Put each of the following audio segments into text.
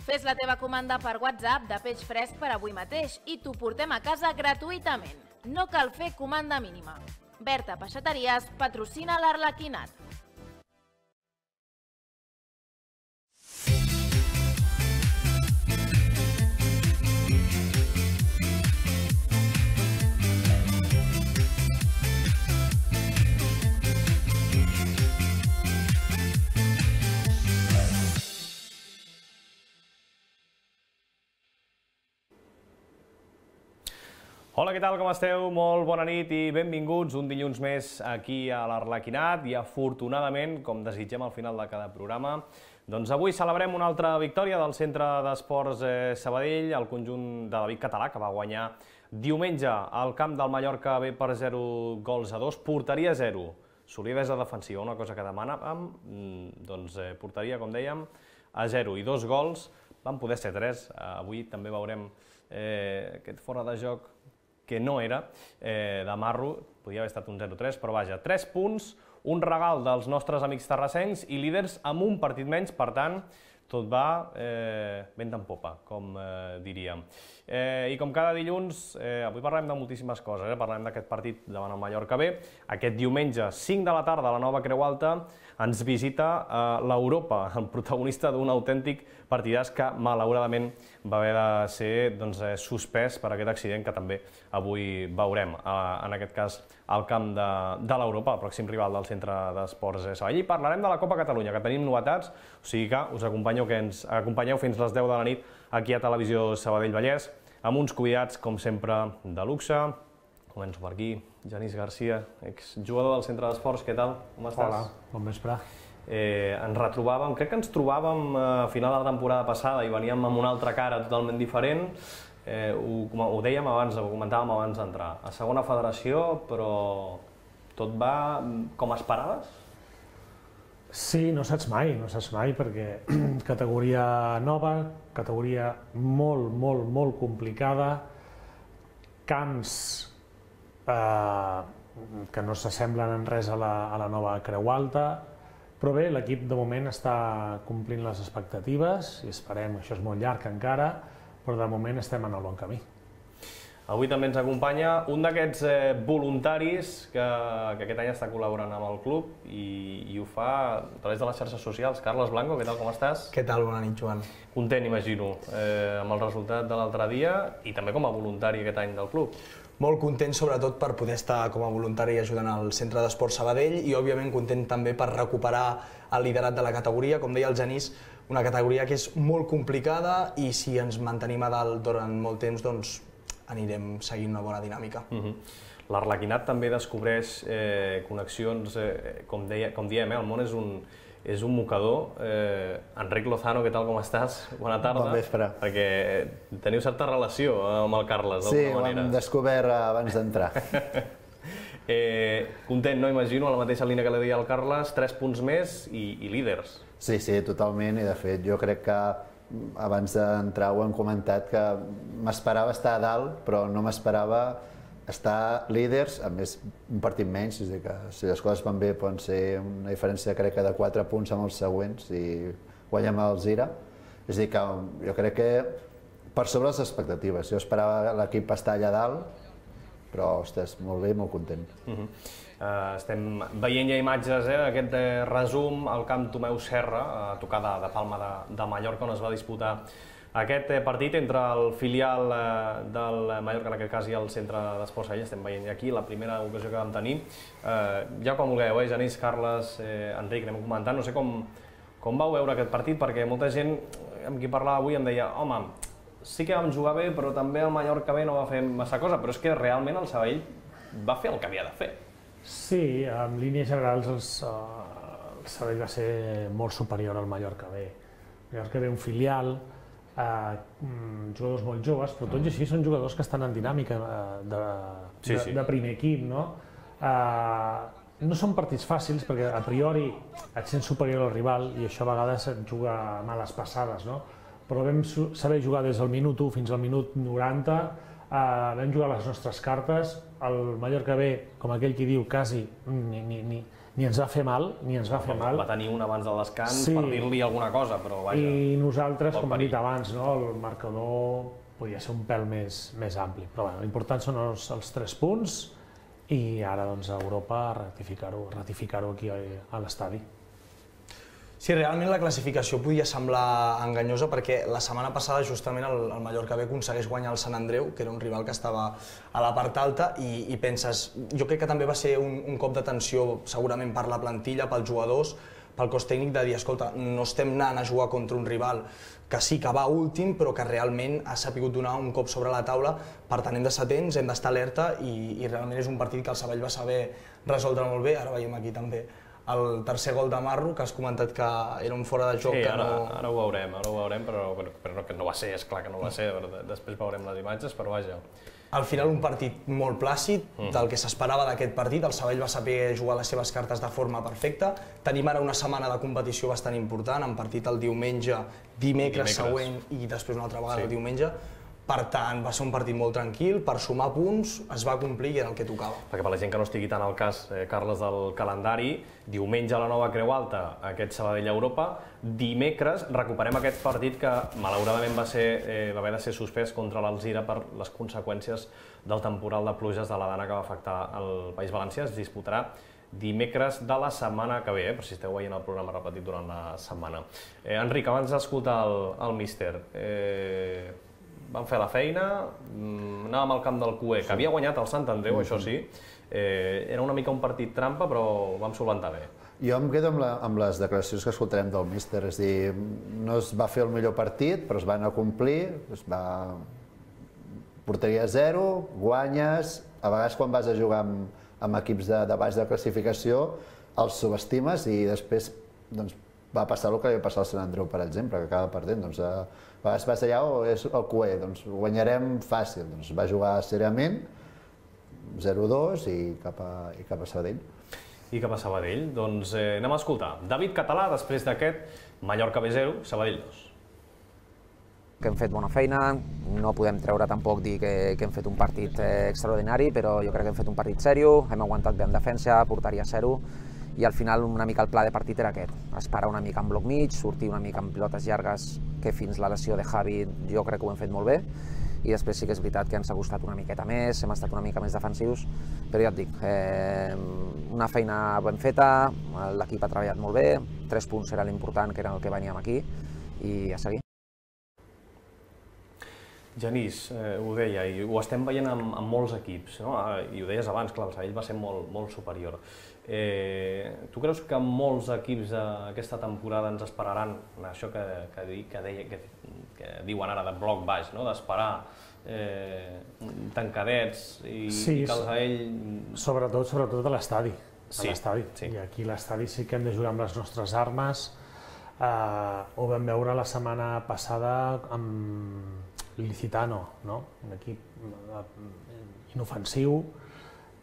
Fes la teva comanda per WhatsApp de peix fresc per avui mateix i t'ho portem a casa gratuïtament. No cal fer comanda mínima. Berta Peixateries patrocina l'Arlequinat. Hola, què tal, com esteu? Molt bona nit i benvinguts un dilluns més aquí a l'Arlequinat i afortunadament, com desitgem al final de cada programa, doncs avui celebrem una altra victòria del Centre d'Esports Sabadell, el conjunt de David Català, que va guanyar diumenge al camp del Mallorca B per 0-2, porteria 0, solidesa defensiva, una cosa que demanàvem, doncs porteria, com dèiem, a 0 i 2 gols, van poder ser 3, avui també veurem aquest fora de joc que no era, de marro, podia haver estat un 0-3, però vaja, 3 punts, un regal dels nostres amics terrassencs i líders amb un partit menys, per tant, tot va vent en popa, com diríem. I com cada dilluns, avui parlem de moltíssimes coses, parlem d'aquest partit davant el Mallorca B. Aquest diumenge, 5 de la tarda, a la Nova Creu Alta, ens visita l'Europa, el protagonista d'un autèntic partidàs que malauradament va haver de ser suspès per aquest accident que també avui veurem, en aquest cas al camp de l'Europa, el pròxim rival del Centre d'Esports Sabadell. I parlarem de la Copa Catalunya, que tenim novetats, o sigui que us acompanyeu que ens acompanyeu fins les 10 de la nit aquí a Televisió Sabadell Vallès, amb uns convidats, com sempre, de luxe. Començo per aquí, Genís Garcia, exjugador del Centre d'Esports, què tal? Com estàs? Hola, bon vespre. Ens retrobàvem, crec que ens trobàvem a final de la temporada passada i veníem amb una altra cara totalment diferent. Ho dèiem abans, ho comentàvem abans d'entrar. A segona federació, però tot va com esperaves? Sí, no saps mai, perquè categoria nova, categoria molt complicada, camps que no s'assemblen en res a la Nova Creu Alta, però bé, l'equip de moment està complint les expectatives i esperem, això és molt llarg encara, però de moment estem en el bon camí. Avui també ens acompanya un d'aquests voluntaris que aquest any està col·laborant amb el club i ho fa a través de les xarxes socials. Carles Blanco, què tal, com estàs? Què tal? Bona nit, Joan. Content, imagino, amb el resultat de l'altre dia i també com a voluntari aquest any del club. Molt content, sobretot, per poder estar com a voluntari ajudant al Centre d'Esports Sabadell i, òbviament, content també per recuperar el liderat de la categoria. Com deia el Genís, una categoria que és molt complicada i si ens mantenim a dalt durant molt temps, doncs anirem seguint una bona dinàmica. L'Arlequinat també descobreix connexions, com diem, el món és un mocador. Enric Lozano, què tal, com estàs? Bona tarda. Bon vespre. Perquè teniu certa relació amb el Carles, d'alguna manera. Sí, ho hem descobert abans d'entrar. Content, no? Imagino, a la mateixa línia que li deia el Carles, 3 punts més i líders. Sí, totalment, i de fet jo crec que abans d'entrar ho hem comentat que m'esperava estar a dalt, però no m'esperava estar líders, a més un partit menys, és a dir que si les coses van bé poden ser una diferència crec que de 4 punts amb els següents i guanyem el Zira. És a dir que jo crec que per sobre les expectatives, jo esperava l'equip estar allà dalt, però ostres, molt bé i molt content. Estem veient ja imatges d'aquest resum al camp Tomeu Serra, a tocar de Palma de Mallorca, on es va disputar aquest partit entre el filial del Mallorca, en aquest cas, i el Centre d'Esports Sabadell. Estem veient aquí la primera ocasió que vam tenir. Ja quan vulgueu, Genís, Carles, Enric, anem comentant. No sé com vau veure aquest partit, perquè molta gent amb qui parlava avui em deia home, sí que vam jugar bé, però també el Mallorca B no va fer massa cosa, però és que realment el Sabadell va fer el que havia de fer. Sí, en línies generals el Sabadell va ser molt superior al Mallorca B. El Mallorca B un filial, jugadors molt joves, però tot i així són jugadors que estan en dinàmica de primer equip, no? No són partits fàcils perquè a priori et sents superior al rival i això a vegades et juga a males passades, no? Però vam saber jugar des del minut 1 fins al minut 90, vam jugar les nostres cartes, el Mallorca B, com aquell qui diu, quasi ni ens va fer mal, ni ens va fer mal. Va tenir un abans del descans per dir-li alguna cosa, però vaja... I nosaltres, com he dit abans, el marcador podia ser un pèl més ampli. Però l'important són els 3 punts i ara a Europa ratificar-ho aquí a l'estadi. Sí, realment la classificació podia semblar enganyosa perquè la setmana passada justament el Mallorca B aconsegueix guanyar el Sant Andreu, que era un rival que estava a la part alta, i penses, jo crec que també va ser un cop d'atenció segurament per la plantilla, pels jugadors, pel cos tècnic de dir, escolta, no estem anant a jugar contra un rival que sí que va últim, però que realment ha sapigut donar un cop sobre la taula, per tant hem d'estar atents, hem d'estar alerta i realment és un partit que el Sabadell va saber resoldre molt bé, ara veiem aquí també el tercer gol de Marro, que has comentat que era un fora de joc que no... Sí, ara ho veurem, però que no va ser, esclar que no va ser, després veurem les imatges, però vaja. Al final un partit molt plàcid, del que s'esperava d'aquest partit, el Sabadell va saber jugar les seves cartes de forma perfecta. Tenim ara una setmana de competició bastant important, amb partit el diumenge, dimecres següent i després una altra vegada el diumenge. Per tant, va ser un partit molt tranquil, per sumar punts es va complir i era el que tocava. Perquè per la gent que no estigui tan al cas, Carles, del calendari, diumenge a la Nova Creu Alta, aquest Sabadell a Europa, dimecres recuperem aquest partit que malauradament va haver de ser suspès contra l'Alzira per les conseqüències del temporal de pluges de la Dana que va afectar el País Valencià. Es disputarà dimecres de la setmana que ve, per si esteu veient el programa repetit durant la setmana. Enric, abans d'escoltar el míster, vam fer la feina, anàvem al camp del QE, que havia guanyat el Sant Andreu, això sí. Era una mica un partit trampa, però vam solventar bé. Jo em quedo amb les declaracions que escoltarem del míster, és a dir, no es va fer el millor partit, però es van acomplir, porteria 0, guanyes, a vegades quan vas a jugar amb equips de baix de classificació, els subestimes i després va passar el que va passar al Sant Andreu, per exemple, que acaba perdent. A vegades vas allà o és el QE, guanyarem fàcil. Va jugar seriament, 0-2 i cap a Sabadell. I cap a Sabadell, doncs anem a escoltar David Català després d'aquest Mallorca B0, Sabadell 2. Que hem fet bona feina, no podem treure tampoc dir que hem fet un partit extraordinari, però jo crec que hem fet un partit seriós, hem aguantat bé en defensa, portaria 0, i al final una mica el pla de partit era aquest, esperar una mica en bloc mig, sortir una mica amb pilotes llargues, que fins la lesió de Javi jo crec que ho hem fet molt bé, i després sí que és veritat que ens ha costat una miqueta més, hem estat una mica més defensius, però ja et dic, una feina ben feta, l'equip ha treballat molt bé, 3 punts era l'important, que era el que veníem aquí, i a seguir. Genís, ho deia, i ho estem veient amb molts equips, i ho deies abans, clar, el Sabadell va ser molt superior. Tu creus que molts equips aquesta temporada ens esperaran això que diuen ara de bloc baix, d'esperar tancadets i que el Sabadell... Sobretot a l'estadi. I aquí a l'estadi sí que hem de jugar amb les nostres armes. Ho vam veure la setmana passada amb Licitano, un equip inofensiu,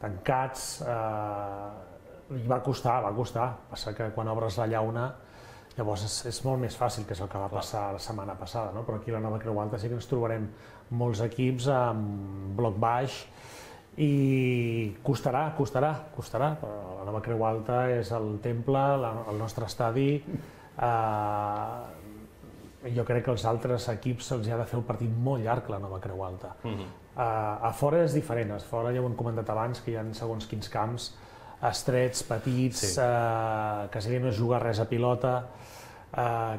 tancats, i va costar, passa que quan obres la llauna llavors és molt més fàcil, que és el que va passar la setmana passada, però aquí a la Nova Creu Alta sí que ens trobarem molts equips amb bloc baix i costarà, però la Nova Creu Alta és el temple, el nostre estadi. Jo crec que als altres equips se'ls ha de fer un partit molt llarg la Nova Creu Alta. A fora és diferent, a fora ja ho hem comentat abans, que hi ha segons quins camps estrets, petits, quasi no es juga res a pilota.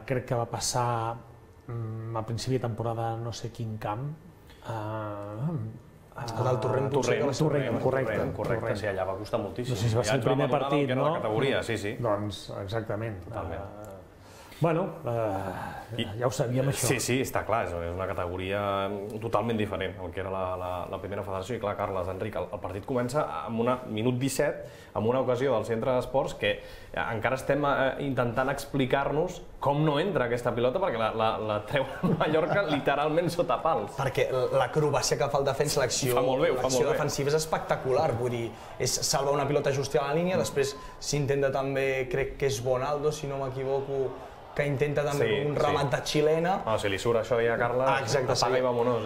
Crec que va passar a principi de temporada no sé quin camp. El Torrent, correcte, sí, allà va costar moltíssim. No sé si va ser el primer partit, no? La categoria, sí. Doncs, exactament. Bueno, ja ho sabíem, això. Sí, està clar, és una categoria totalment diferent al que era la primera federació. I clar, Carles, Enric, el partit comença amb un minut 17, amb una ocasió del centre d'esports que encara estem intentant explicar-nos com no entra aquesta pilota, perquè la treu a Mallorca literalment sota pals. Perquè l'acrobàcia que fa el defensa, l'acció defensiva és espectacular, vull dir, és salvar una pilota justa a la línia, després s'intenta també, crec que és Bonaldo, si no m'equivoco, que intenta també un remat de xilena. Si li surt això ja, Carles, apaga i vamonos,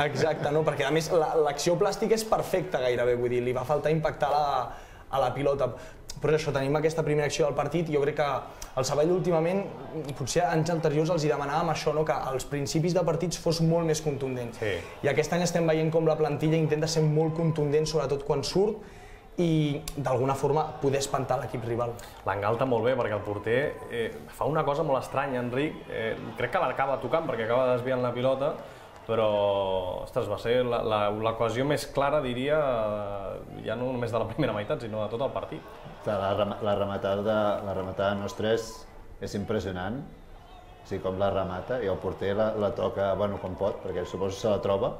Exacte, perquè a més l'acció plàstica és perfecta gairebé, vull dir, li va faltar impactar a la pilota. Però això, tenim aquesta primera acció del partit i jo crec que el Sabadell últimament, potser anys anteriors els hi demanàvem això, que als principis de partits fos molt més contundent. I aquest any estem veient com la plantilla intenta ser molt contundent, sobretot quan surt, i d'alguna forma poder espantar l'equip rival. L'engalta molt bé perquè el porter fa una cosa molt estranya, Enric. Crec que l'acaba tocant perquè acaba desviant la pilota, però, ostres, va ser l'ocasió més clara, diria, ja no només de la primera meitat, sinó de tot el partit. La rematada nostra és impressionant, com la remata, i el porter la toca com pot, perquè suposo que se la troba.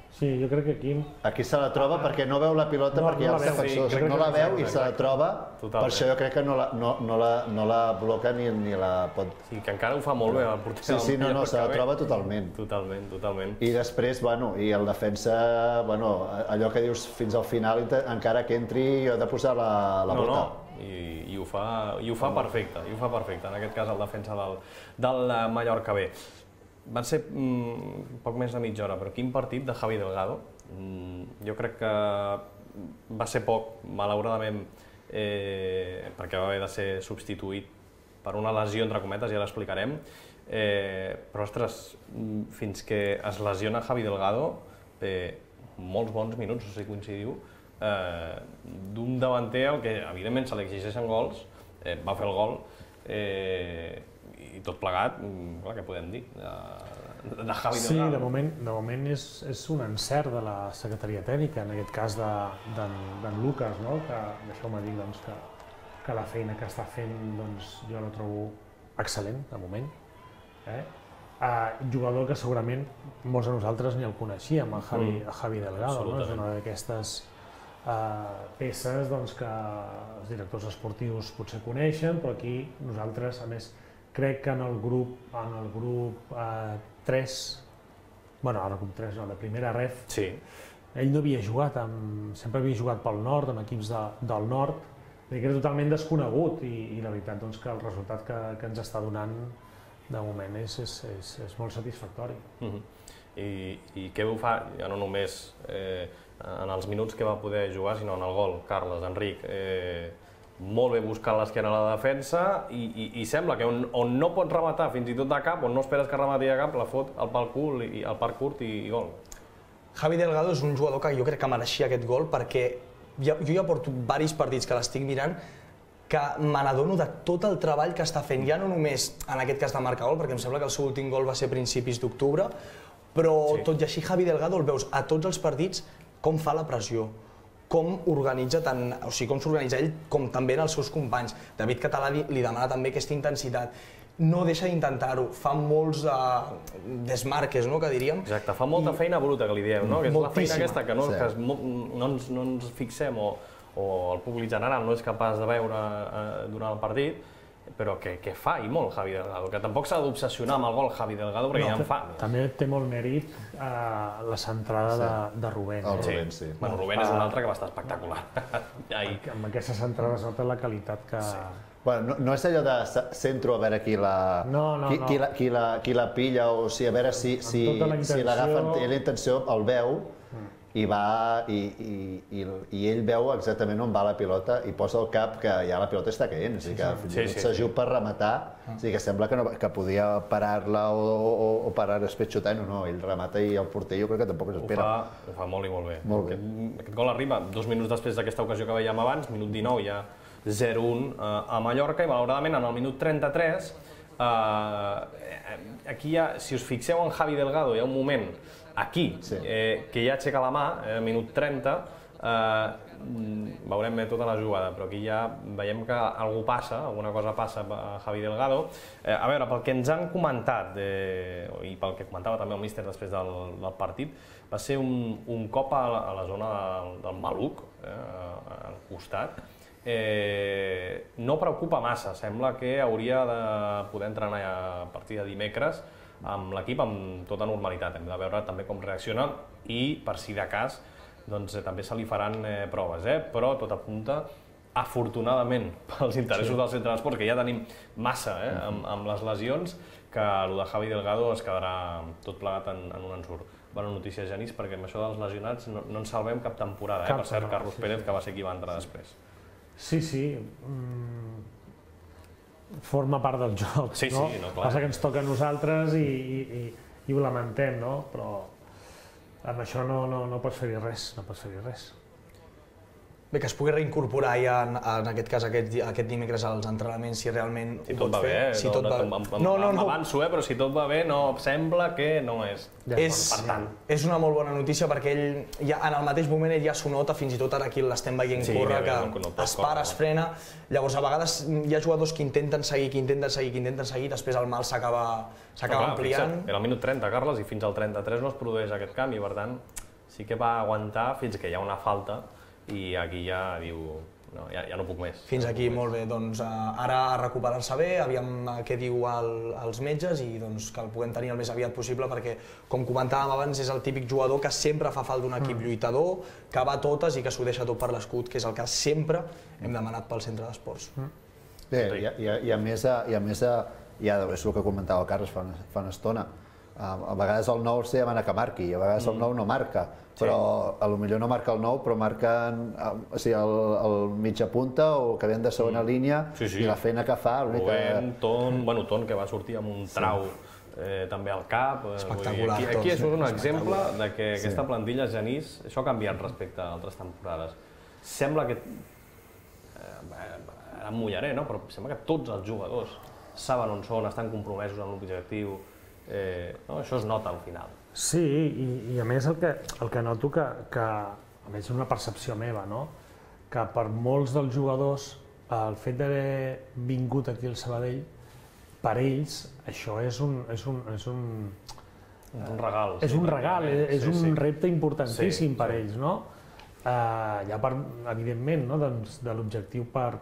Sí, jo crec que aquí... Aquí se la troba perquè no veu la pilota, perquè hi ha els defensors. No la veu i se la troba, per això jo crec que no la bloca ni la pot... Sí, que encara ho fa molt bé el porter. Sí, no, se la troba totalment. Totalment. I després, i el defensa, allò que dius fins al final, encara que entri, jo he de posar la bota. I ho fa perfecte, en aquest cas el defensa del Mallorca B. Van ser poc més de mitja hora, però quin partit de Javi Delgado. Jo crec que va ser poc, malauradament, perquè va haver de ser substituït per una lesió, entre cometes, ja l'explicarem. Però, ostres, fins que es lesiona Javi Delgado, molts bons minuts, no sé si coincidiu, d'un davanter al que, evidentment, se li exigeixen gols, va fer el gol, i tot plegat, clar, què podem dir, de Javi Delgado? Sí, de moment és un encert de la secretaria tècnica, en aquest cas d'en Lucas, que deixeu-me dir que la feina que està fent jo la trobo excel·lent, de moment. Jugador que segurament molts de nosaltres ni el coneixíem, el Javi Delgado, és una d'aquestes peces que els directors esportius potser coneixen, però aquí nosaltres, a més, crec que en el grup 3, ara grup 3 no, de primera ref, ell no havia jugat, sempre havia jugat pel nord, amb equips del nord, que era totalment desconegut i la veritat que el resultat que ens està donant de moment és molt satisfactori. I què ho fa, ja no només en els minuts que va poder jugar, sinó en el gol, Carles, Enric, molt bé buscant l'esquena a la defensa i sembla que on no pot rematar fins i tot de cap, on no esperes que remati de cap, la fot al pal curt i gol. Javi Delgado és un jugador que jo crec que mereixia aquest gol perquè jo ja porto diversos partits que l'estic mirant que me n'adono de tot el treball que està fent, ja no només en aquest cas de marcar gol, perquè em sembla que el seu últim gol va ser a principis d'octubre, però tot i així Javi Delgado el veus a tots els partits com fa la pressió, com s'organitza ell com també en els seus companys. David Català li demana també aquesta intensitat. No deixa d'intentar-ho, fa molts desmarques, que diríem. Exacte, fa molta feina bruta, que li diem, que és la feina aquesta que no ens fixem o el públic general no és capaç de veure durant el partit, però que fa i molt Javi Delgado, que tampoc s'ha d'obsessionar amb el gol Javi Delgado perquè ja en fa. També té molt mèrit la centrada de Rubén. Sí. Rubén és un altre que va estar espectacular. Amb aquesta centrada es nota la qualitat que... No és allò de centro a veure qui la pilla o a veure si l'agafen, té la intenció, el veu i ell veu exactament on va la pilota i posa el cap que ja la pilota està caient, que fins i tot s'ajup per rematar, que sembla que podia parar-la o parar després xutant, no, ell remata i el porter jo crec que tampoc s'espera. Ho fa molt i molt bé. Aquest gol arriba 2 minuts després d'aquesta ocasió que veiem abans, minut 19 ja 0-1 a Mallorca i malauradament en el minut 33 aquí ja, si us fixeu en Javi Delgado, hi ha un moment aquí, que ja aixeca la mà, minut 30, veurem tota la jugada, però aquí ja veiem que algú passa, alguna cosa passa a Javi Delgado. A veure, pel que ens han comentat, i pel que comentava també el míster després del partit, va ser un cop a la zona del maluc, al costat. No preocupa massa, sembla que hauria de poder entrenar a partir de dimecres amb l'equip amb tota normalitat. Hem de veure també com reacciona i, per si de cas, també se li faran proves, però tot apunta, afortunadament, pels interessos del centre d'esports, que ja tenim massa amb les lesions, que el de Javi Delgado es quedarà tot plegat en un ensurt. Bona notícia, Genís, perquè amb això dels lesionats no ens salvem cap temporada, per cert, Carlos Pérez, que va ser qui va entrar després. Sí, forma part del joc, no? Passa que ens toca a nosaltres i ho lamentem, no? Però amb això no pots fer-hi res, Bé, que es pugui reincorporar ja, en aquest cas, aquest dimecres als entrenaments, si realment ho pot fer. Si tot va bé, m'avanço, però si tot va bé, no sembla que no és. És una molt bona notícia perquè ell, en el mateix moment, ell ja s'ho nota, fins i tot ara aquí l'estem veient córrer, que es para, es frena. Llavors, a vegades hi ha jugadors que intenten seguir, després el mal s'acaba ampliant. Era el minut 30, Carles, i fins al 33 no es produeix aquest canvi, per tant, sí que va aguantar fins que hi ha una falta i aquí ja diu, ja no puc més. Fins aquí, molt bé. Doncs ara a recuperar-se bé, aviam què diu els metges i que el puguem tenir el més aviat possible perquè, com comentàvem abans, és el típic jugador que sempre fa falta d'un equip lluitador, que va a totes i que s'ho deixa tot per l'escut, que és el que sempre hem demanat pel centre d'esports. Bé, i a més, ja és el que comentava el Carles fa una estona, a vegades el 9 se demana que marqui, a vegades el 9 no marca, però potser no marca el 9, però marquen el mitja punta o que ven de segona línia i la feina que fa. Ton, que va sortir amb un trau també al cap. Espectacular. Aquí és un exemple de que aquesta plantilla, Genís, això ha canviat respecte a altres temporades. Sembla que, ara em mullaré, però sembla que tots els jugadors saben on són, estan compromesos amb l'objectiu. Això es nota al final. Sí, i a més el que noto que a més és una percepció meva, que per molts dels jugadors el fet d'haver vingut aquí al Sabadell, per ells això és un regal. És un regal, és un repte importantíssim per ells, ja evidentment de l'objectiu per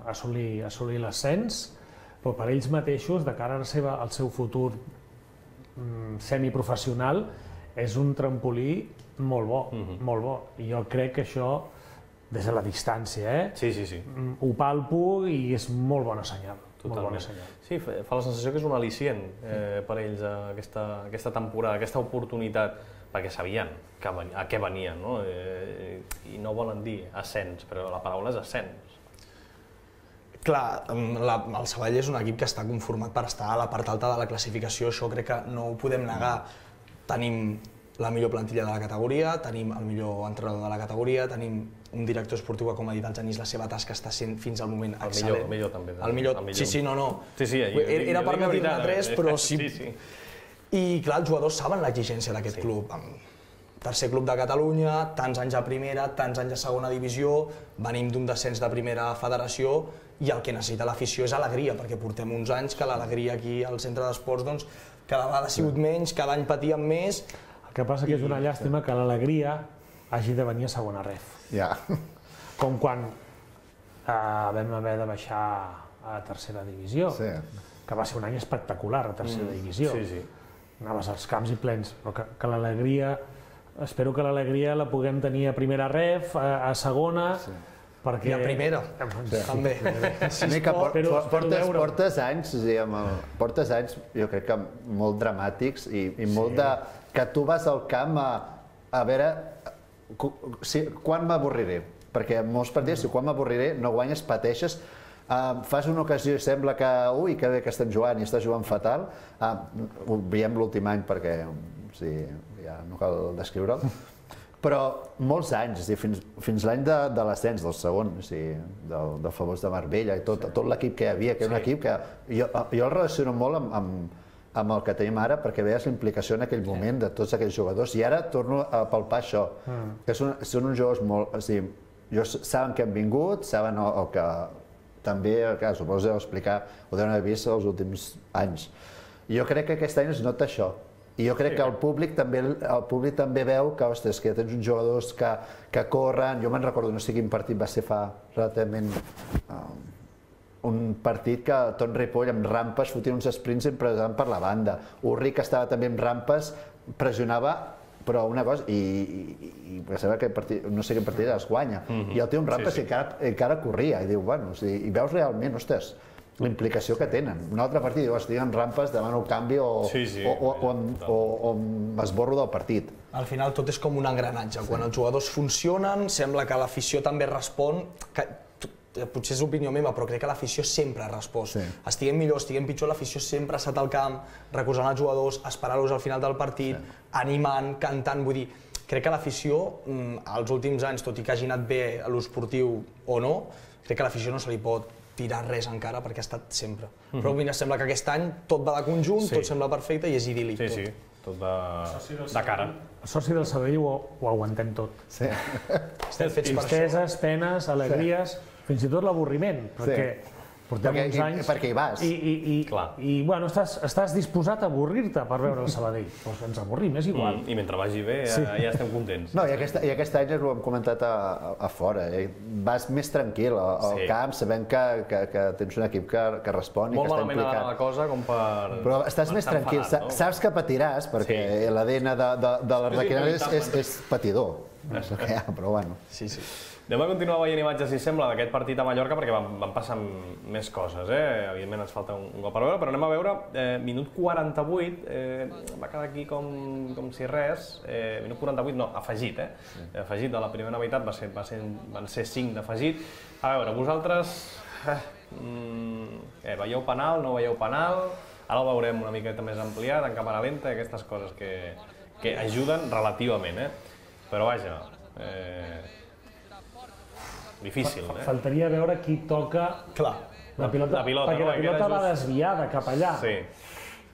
assolir l'ascens, però per ells mateixos, de cara al seu futur semiprofessional, és un trampolí molt bo. I jo crec que això, des de la distància, ho palpo i és molt bona senyal. Sí, fa la sensació que és un al·licient per ells aquesta temporada, aquesta oportunitat, perquè sabien a què venien, i no volen dir ascens, però la paraula és ascens. Clar, el Sabadell és un equip que està conformat per estar a la part alta de la classificació, això crec que no ho podem negar. Tenim la millor plantilla de la categoria, tenim el millor entrenador de la categoria, tenim un director esportiu que, com ha dit el Genís, la seva tasca està sent fins al moment excel·lent. El millor també. El millor. Sí, no. Era per no dir-ne tres, però sí. I clar, els jugadors saben l'exigència d'aquest club. Tercer club de Catalunya, tants anys a primera, tants anys a segona divisió, venim d'un descens de primera federació i el que necessita l'afició és alegria, perquè portem uns anys que l'alegria aquí al centre d'esports cada vegada ha sigut menys, cada any patíem més. El que passa que és una llàstima que l'alegria hagi de venir a segona ref. Com quan vam haver de baixar a tercera divisió, que va ser un any espectacular a tercera divisió. Anaves als camps i plens, però que l'alegria, espero que l'alegria la puguem tenir a primera ref, a segona, i a primera, també. Portes anys, jo crec que molt dramàtics i molt de... que tu vas al camp a veure quan m'avorriré, perquè molts partits, quan m'avorriré, no guanyes, pateixes, fas una ocasió i sembla que, que bé que estem jugant i estàs jugant fatal, ho veiem l'últim any perquè ja no cal descriure'l, però molts anys, fins l'any de l'ascens del segon, del famós de Marbella i tot l'equip que hi havia, que era un equip que jo el relaciono molt amb el que tenim ara, perquè veies la implicació en aquell moment de tots aquells jugadors, i ara torno a palpar això, que són uns jugadors molt... saben que han vingut, saben el que també, suposo deu explicar, ho deuen haver vist els últims anys. Jo crec que aquest any es nota això. I jo crec que el públic també veu que, ostres, que tens uns jugadors que corren. Jo me'n recordo, no sé quin partit va ser fa relativament un partit que tot Ripoll amb rampes fotia uns sprints impressionants per la banda. Urri, que estava també amb rampes, pressionava, però una cosa, i sembla que no sé quin partit es guanya. I el tio amb rampes encara corria, i diu, bueno, i veus realment, ostres, la implicació que tenen. Un altre partit, diu, estic en rampes, demano el canvi o m'esborro del partit. Al final tot és com un engranatge. Quan els jugadors funcionen, sembla que l'afició també respon. potser és opinió meva, però crec que l'afició sempre ha respost. Estiguem millor, estiguem pitjor, l'afició sempre ha estat al camp, recolzant els jugadors, esperant-los al final del partit, animant, cantant, vull dir, crec que l'afició, als últims anys, tot i que hagi anat bé a l'esportiu o no, crec que l'afició no se li pot tirar res encara perquè ha estat sempre. Però mira, sembla que aquest any tot va de conjunt, tot sembla perfecte i és idíl·lic tot. Sí, tot de cara. El soci del Sabadell ho aguantem tot. Estem fets per això. Tristeses, penes, alegries, fins i tot l'avorriment, perquè portem uns anys... Perquè hi vas. I bueno, estàs disposat a avorrir-te per veure el Sabadell. Doncs ens avorrim, és igual. I mentre vagi bé ja estem contents. No, i aquest any ho hem comentat a fora. Vas més tranquil al camp, sabent que tens un equip que respon i que està implicat. Molt malament ha d'anar la cosa com per... Però estàs més tranquil, saps que patiràs, perquè l'ADN de l'Arlequinat és patidor. Però bueno. Anem a continuar veient imatges, si sembla, d'aquest partit a Mallorca, perquè van passant més coses, Evidentment ens falta un gol per veure, però anem a veure, minut 48, va quedar aquí com si res, minut 48, no, afegit, afegit de la primera meitat, van ser 5 d'afegit. A veure, vosaltres, veieu penal, no veieu penal? Ara ho veurem una miqueta més ampliat, en càmera lenta, aquestes coses que ajuden relativament, però vaja, difícil, Faltaria veure qui toca la pilota, perquè la pilota va desviada cap allà. Sí.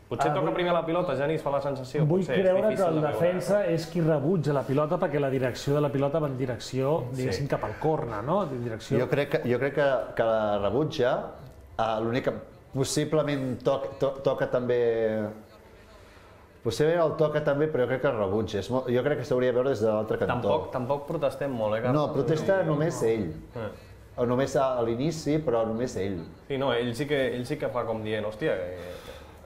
Potser toca primer la pilota, Genís, fa la sensació. Vull creure que el defensa és qui rebutja la pilota perquè la direcció de la pilota va en direcció, diguéssim, cap al corna, no? Jo crec que la rebutja, l'únic que possiblement toca també... Possiblement el toca també, però jo crec que el rebutja. Jo crec que s'hauria de veure des de l'altre cantó. Tampoc protestem molt, Carles? No, protesta només ell. O només a l'inici, però només ell. Sí, no, ell sí que fa com dient, hòstia,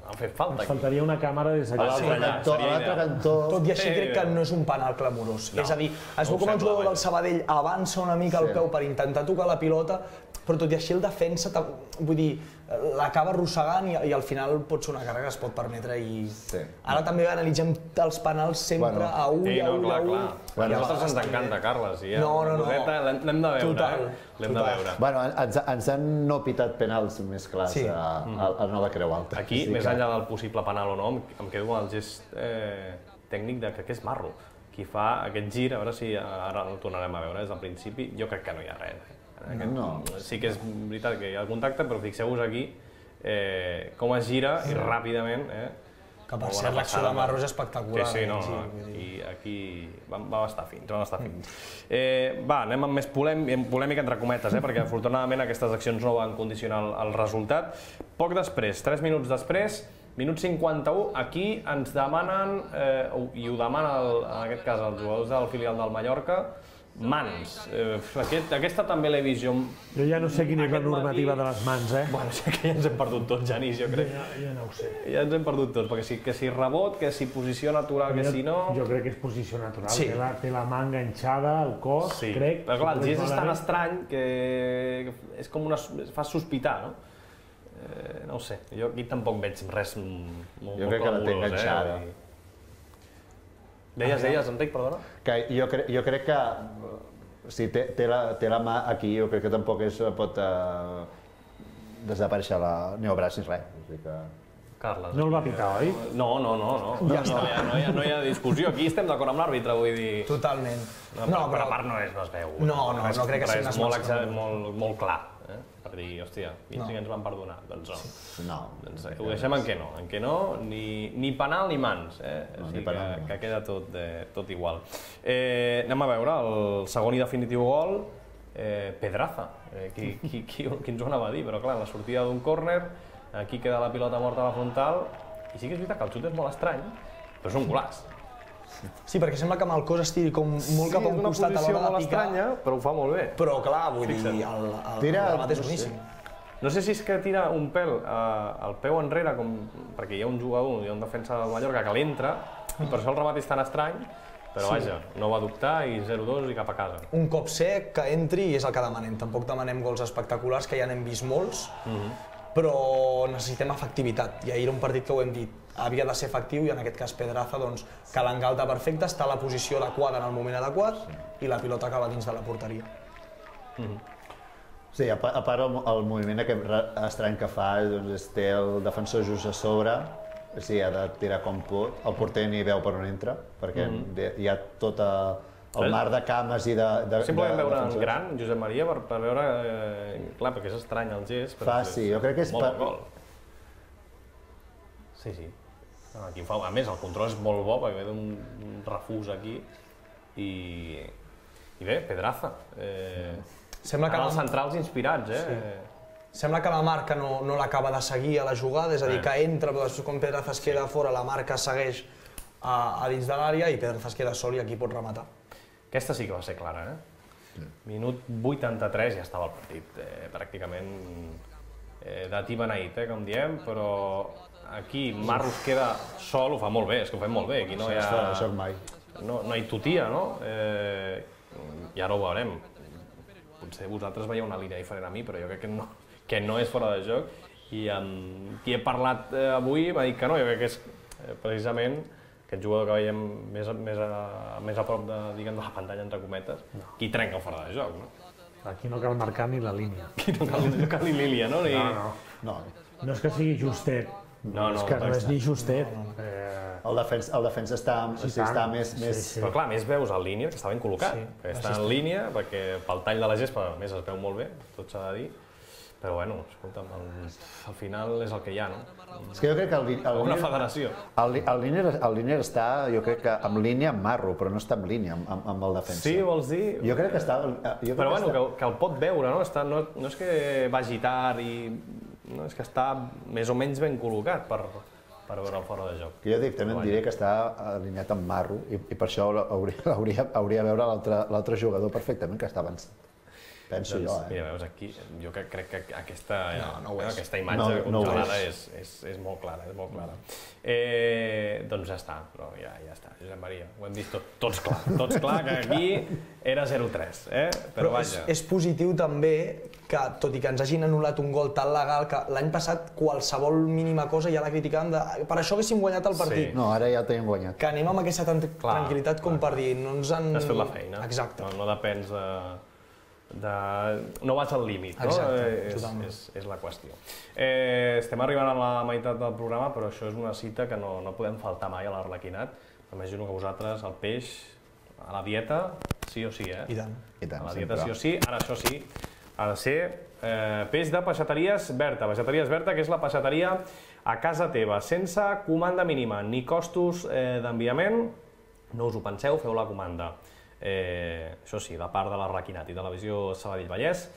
han fet falta aquí. Ens faltaria una càmera des d'aquí. A l'altre cantó... Tot i així crec que no és un penal clamorós. És a dir, es veu com el jugador del Sabadell avança una mica el peu per intentar tocar la pilota, però tot i així el defensa, vull dir, l'acaba arrossegant i al final pot ser una càrrega que es pot permetre i... Ara també analitzem els penals sempre a ull, a ull, a ull. A nosaltres ens encanta, Carles, i l'hem de veure, l'hem de veure. Bueno, ens han no pitat penals més clars a Nova Creu Alta. Aquí, més enllà del possible penal o no, em quedo amb el gest tècnic de que és Marro, qui fa aquest gir, a veure si ara el tornarem a veure des del principi, jo crec que no hi ha res. Sí que és veritat que hi ha el contacte, però fixeu-vos aquí com es gira i ràpidament... Que per ser l'acció de Marro és espectacular. Sí, no, i aquí va estar fins, Va, anem amb més polèmica entre cometes, perquè afortunadament aquestes accions no van condicionar el resultat. Poc després, 3 minuts després, minut 51, aquí ens demanen, i ho demana en aquest cas els jugadors del filial del Mallorca, mans. Aquesta també l'he vist jo. Jo ja no sé quina és la normativa de les mans, Bueno, sí que ja ens hem perdut tots, Genís, jo crec. Ja no ho sé. Ja ens hem perdut tots, perquè que si rebot, que si posició natural, que si no... Jo crec que és posició natural. Té la mà enganxada, el cos, crec... Però clar, el gest és tan estrany que és com fa sospitar, no? No ho sé, jo aquí tampoc veig res molt clamorós. Jo crec que la té enganxada. Deies, Enric, perdona? Jo crec que si té la mà aquí, jo crec que tampoc pot desaparèixer ni el braç ni res. Carles. No el va pitar, oi? No. Ja està. No hi ha discussió. Aquí estem d'acord amb l'àrbitre, vull dir... Totalment. Però a part no es veu. No crec que sigui molt clar. Per dir, hòstia, quins que ens van perdonar. Doncs no. Ho deixem en què no, ni penal ni mans. O sigui que queda tot igual. Anem a veure el segon i definitiu gol. Pedraza, qui ens ho anava a dir, però clar, la sortida d'un córner, aquí queda la pilota morta a la frontal, i sí que és veritat que el xut és molt estrany, però és un golaç. Sí, perquè sembla que amb el cos estigui com molt cap a un costat a l'hora de picar. Sí, és una posició molt estranya, però ho fa molt bé. Però clar, vull dir, el remat és boníssim. No sé si és que tira un pèl el peu enrere, perquè hi ha un jugador, hi ha un defensa del Mallorca que l'entra, i per això el remat és tan estrany, però vaja, no va dubtar i 0-2 i cap a casa. Un cop sec, que entri, i és el que demanem. Tampoc demanem gols espectaculars, que ja n'hem vist molts, però necessitem efectivitat. I ahir era un partit que ho hem dit, havia de ser efectiu i en aquest cas Pedraza, que l'engalta perfecte, està a la posició adequada en el moment adequat i la pilota acaba dins de la porteria. Sí, a part el moviment aquest estrany que fa, té el defensor just a sobre, ha de tirar com pot, el porter ni veu per on entra, perquè hi ha tot el mar de cames i de... Sempre podem veure en gran, Josep Maria, per veure... Clar, perquè és estrany el gest, però sí, jo crec que és molt bon gol. Sí. Aquí fa, a més, el control és molt bo, perquè ve d'un refús aquí, i bé, Pedraza. Sembla que els centrals inspirats, Sembla que la marca no l'acaba de seguir a la jugada, és a dir, que entra, però després quan Pedraza es queda fora, la marca segueix a dins de l'àrea i Pedraza es queda sol i aquí pot rematar. Aquesta sí que va ser clara, Minut 83 ja estava el partit, pràcticament de ti beneït, com diem, però aquí Marro es queda sol, ho fa molt bé, és que ho fem molt bé, aquí no hi ha... No hi tutia, no? I ara ho veurem. Potser vosaltres veieu una línia diferent a mi, però jo crec que no és fora de joc. I amb qui he parlat avui m'ha dit que no, jo crec que és precisament aquest jugador que veiem més a prop de la pantalla, entre cometes, qui trenca fora de joc. Aquí no cal marcar ni la línia. Aquí no cal ni línia, no? No és que sigui justet, és que no és ni justet. El defensa està més... Però clar, més veus el línia, que està ben col·locat. Està en línia, perquè pel tall de la gespa, a més, es veu molt bé, tot s'ha de dir. Però bueno, escolta'm, al final és el que hi ha, no? És que jo crec que una federació. El línia està, jo crec que en línia amb Marro, però no està en línia amb el defensa. Sí, vols dir? Jo crec que està... Però bueno, que el pot veure, no? No és que vagi tard i... És que està més o menys ben col·locat per veure el fora de joc. Jo dic, també et diré que està alineat amb Marro i per això hauria de veure l'altre jugador perfectament que està avançat. Penso jo, Mira, veus aquí, jo crec que aquesta imatge congelada és molt clara, Doncs ja està, ja està, Josep Maria, ho hem vist tots clar, que aquí era 0-3, Però vaja. És positiu també que, tot i que ens hagin anul·lat un gol tan legal, que l'any passat qualsevol mínima cosa ja la criticàvem per això haguéssim guanyat el partit. No, ara ja el tenim guanyat. Que anem amb aquesta tranquil·litat com per dir, no ens han... Has fet la feina. Exacte. No depens no vas al límit, no? Exacte, és la qüestió. Estem arribant a la meitat del programa, però això és una cita que no podem faltar mai a l'Arlequinat. M'imagino que vosaltres, el peix, a la dieta, sí o sí, I tant. A la dieta sí o sí, ara això sí, ha de ser peix de Peixateries Berta. Peixateries Berta, que és la peixateria a casa teva, sense comanda mínima, ni costos d'enviament. No us ho penseu, feu la comanda. Això sí, de part de l'Arlequinat i Televisió Sabadell-Vallès,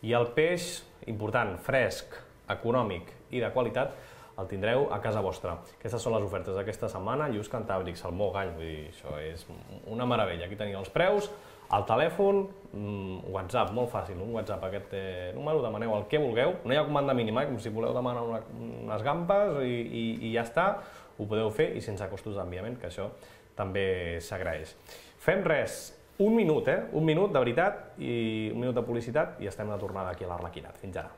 i el peix, important, fresc, econòmic i de qualitat, el tindreu a casa vostra. Aquestes són les ofertes d'aquesta setmana, lluç cantàbric, salmó, gall, vull dir, això és una meravella. Aquí teniu els preus, el telèfon, WhatsApp, molt fàcil, un WhatsApp a aquest número, demaneu el que vulgueu, no hi ha comanda mínima, com si voleu demanar unes gambes i ja està, ho podeu fer i sense costos d'enviament, que això també s'agraeix. Fem res, un minut, un minut de veritat i un minut de publicitat i estem de tornada aquí a l'Arlequinat. Fins ara.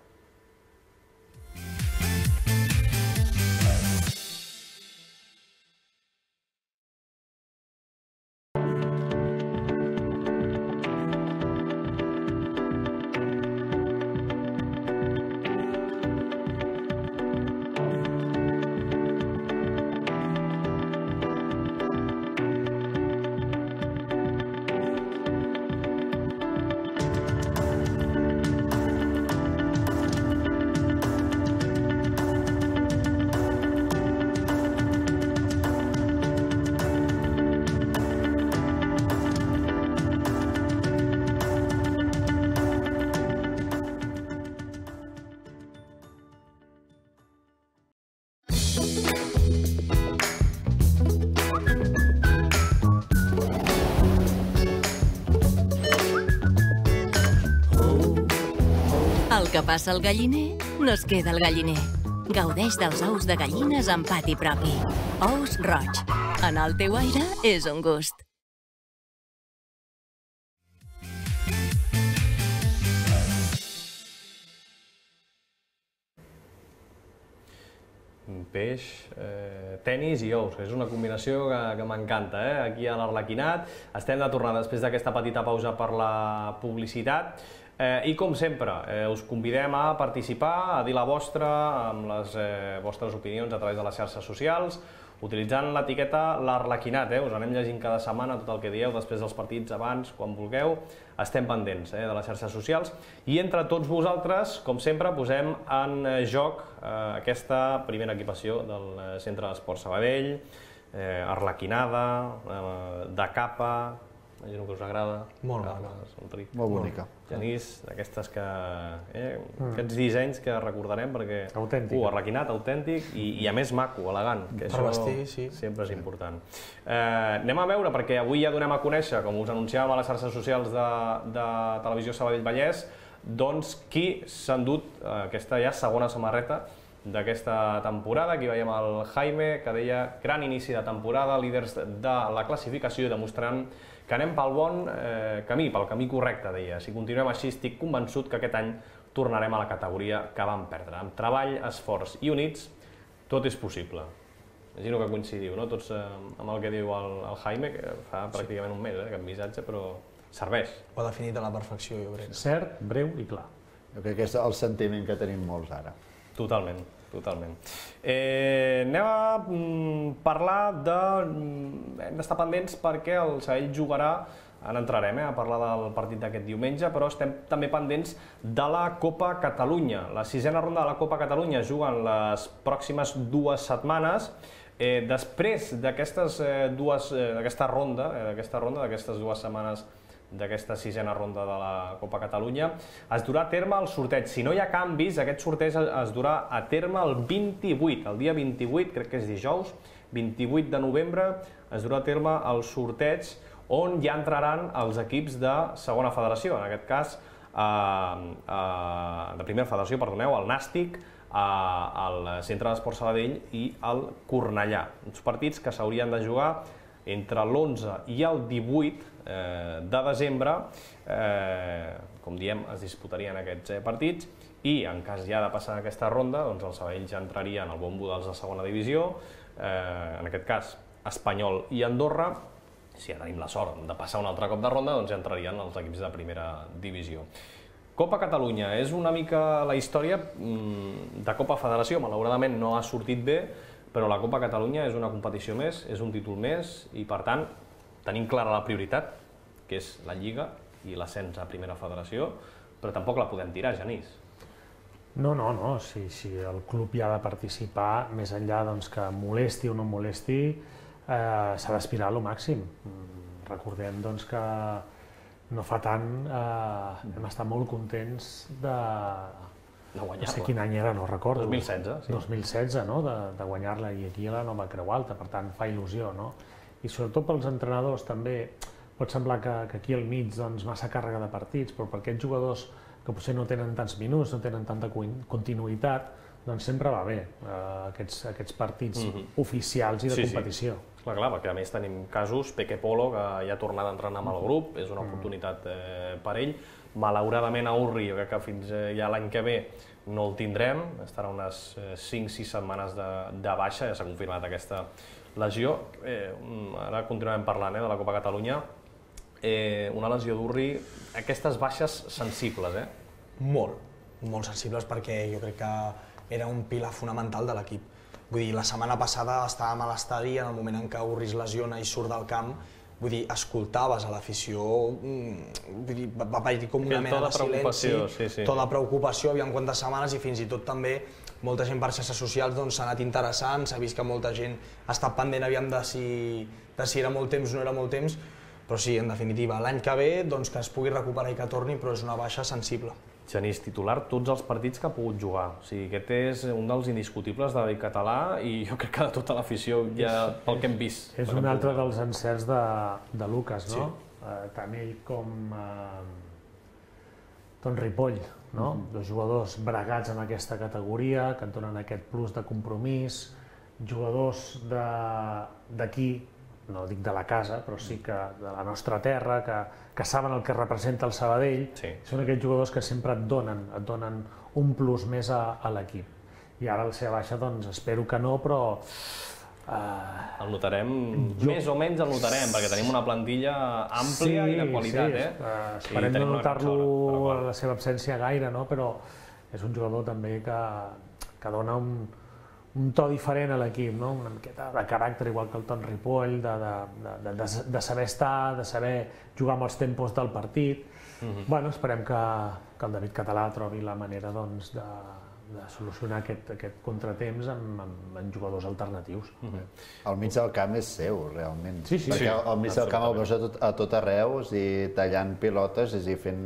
El que passa al galliner no es queda al galliner. Gaudeix dels ous de gallines amb pati propi. Ous Roig. En el teu aire és un gust. Peix, tenis i ous, és una combinació que m'encanta, aquí a l'Arlequinat. Estem de tornada després d'aquesta petita pausa per la publicitat. I com sempre, us convidem a participar, a dir la vostra, amb les vostres opinions a través de les xarxes socials, utilitzant l'etiqueta l'Arlequinat. Us anem llegint cada setmana tot el que dieu, després dels partits, abans, quan vulgueu. Estem pendents de les xarxes socials. I entre tots vosaltres, com sempre, posem en joc aquesta primera equipació del Centre d'Esports Sabadell, arlequinada, de capa, imagino que us agrada. Molt maca. Molt bonica. Genís, d'aquestes que... aquests dissenys que recordarem perquè... Autèntic. Arlequinat, autèntic i a més maco, elegant, que això sempre és important. Anem a veure, perquè avui ja donem a conèixer, com us anunciàvem a les xarxes socials de Televisió Sabadell Vallès, doncs qui s'ha endut aquesta ja segona samarreta d'aquesta temporada. Aquí veiem el Jaime, que deia gran inici de temporada, líders de la classificació i demostrant que anem pel bon camí, pel camí correcte, deia. Si continuem així, estic convençut que aquest any tornarem a la categoria que vam perdre. Amb treball, esforç i units, tot és possible. Imagino que coincidiu, no? Tots amb el que diu el Jaime, que fa pràcticament un mes, aquest missatge, però serveix. Ho ha definit a la perfecció, jo crec. Cert, breu i clar. Jo crec que és el sentiment que tenim molts ara. Totalment, totalment. Anem a parlar de... Hem d'estar pendents perquè el Sabadell jugarà, ara entrarem a parlar del partit d'aquest diumenge, però estem també pendents de la Copa Catalunya. La sisena ronda de la Copa Catalunya es juga en les pròximes 2 setmanes. Després d'aquesta ronda, d'aquestes 2 setmanes d'aquesta sisena ronda de la Copa Catalunya, es durà a terme el sorteig. Si no hi ha canvis, aquest sorteig es durà a terme el 28, el dia 28, crec que és dijous, 28 de novembre, es durà a terme el sorteig on ja entraran els equips de segona federació, en aquest cas de primera federació, perdoneu, el Nàstic, el Centre d'Esports Sabadell i el Cornellà. Uns partits que s'haurien de jugar entre l'11 i el 18 de desembre, com diem, es disputarien aquests partits i en cas ja de passar aquesta ronda, doncs el Sabadell ja entraria en el bombo dels de segona divisió, en aquest cas Espanyol i Andorra. Si ja tenim la sort de passar un altre cop de ronda, doncs ja entrarien els equips de primera divisió. Copa Catalunya és una mica la història de Copa Federació, malauradament no ha sortit bé, però la Copa Catalunya és una competició més, és un títol més i, per tant, tenim clara la prioritat, que és la Lliga i l'ascens a Primera Federació, però tampoc la podem tirar, Genís. No, si el club hi ha de participar, més enllà que molesti o no molesti, s'ha d'aspirar a lo màxim. Recordem que no fa tant hem estat molt contents de guanyar-la. No sé quin any era, no recordo. 2016, sí. 2016, no?, de guanyar-la, i aquí la nova Creu Alta, per tant fa il·lusió, no? I sobretot pels entrenadors també pot semblar que aquí al mig massa càrrega de partits, però per aquests jugadors que potser no tenen tants minuts, no tenen tanta continuïtat, doncs sempre va bé aquests partits oficials i de competició. Clar, perquè a més tenim casos, Peque Polo, que ja ha tornat a entrenar amb el grup, és una oportunitat per ell. Malauradament a Urri, jo crec que fins ja l'any que ve no el tindrem, estarà unes 5-6 setmanes de baixa, ja s'ha confirmat aquesta lesió. Ara continuem parlant de la Copa Catalunya. Una lesió d'Urri, aquestes baixes sensibles, Molt sensibles, perquè jo crec que era un pilar fonamental de l'equip. Vull dir, la setmana passada estàvem a l'estadi en el moment en què Urri es lesiona i surt del camp. Vull dir, escoltaves a l'afició, va parir com una mena de silenci, tota preocupació, aviam quantes setmanes, i fins i tot també molta gent per xarxes socials s'ha anat interessant, s'ha vist que molta gent ha estat pendent aviam de si era molt temps o no era molt temps, però sí, en definitiva, l'any que ve que es pugui recuperar i que torni, però és una baixa sensible. Genís, titular tots els partits que ha pogut jugar. O sigui, aquest és un dels indiscutibles de David Català i jo crec que de tota l'afició ja pel que hem vist. És un altre dels encerts de Lucas, no? Tant ell com Ripoll, no? Dos jugadors bregats en aquesta categoria, que et donen aquest plus de compromís, jugadors d'aquí, no dic de la casa, però sí que de la nostra terra, que saben el que representa el Sabadell, són aquests jugadors que sempre et donen un plus més a l'equip. I ara la seva baixa, espero que no, però El notarem, més o menys el notarem, perquè tenim una plantilla àmplia i de qualitat. Esperem no notar-lo a la seva absència gaire, però és un jugador també que dona un to diferent a l'equip, una miqueta de caràcter, igual que el Ton Ripoll, de saber estar, de saber jugar amb els tempos del partit. Esperem que el David Català trobi la manera de solucionar aquest contratemps amb jugadors alternatius. El mig del camp és seu, realment. Sí. Perquè al mig del camp el veus a tot arreu, tallant pilotes, fent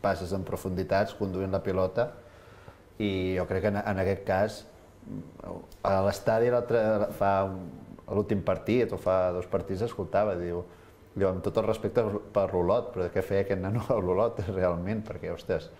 passes en profunditats, conduint la pilota, i jo crec que en aquest cas, a l'estadi fa l'últim partit o fa 2 partits escoltava, diu, amb tot el respecte per l'Olot, però què feia aquest nano a l'Olot realment, perquè, ostres,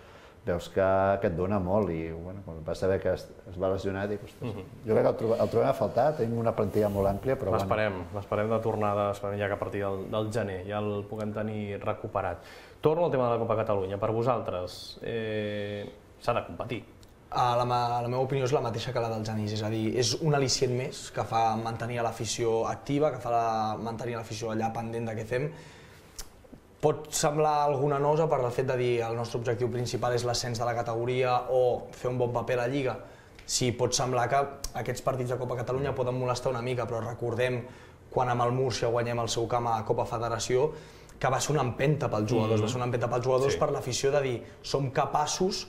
veus que et dona molt i quan va saber que es va lesionar, dic, ostres, jo crec que el trobem a faltar, tenim una plantilla molt àmplia, però L'esperem de tornada, esperem ja que a partir del gener ja el puguem tenir recuperat. Torno al tema de la Copa Catalunya. Per vosaltres, s'ha de competir? La meva opinió és la mateixa que la del Genís, és a dir, és un al·licient més que fa mantenir l'afició activa, que fa mantenir l'afició allà pendent de què fem. Pot semblar alguna nosa per el fet de dir el nostre objectiu principal és l'ascens de la categoria o fer un bon paper a la Lliga. Sí, pot semblar que aquests partits de Copa Catalunya poden molestar una mica, però recordem quan amb el Múrcia guanyem el seu camp a Copa Federació, que va ser una empenta pels jugadors, per l'afició de dir som capaços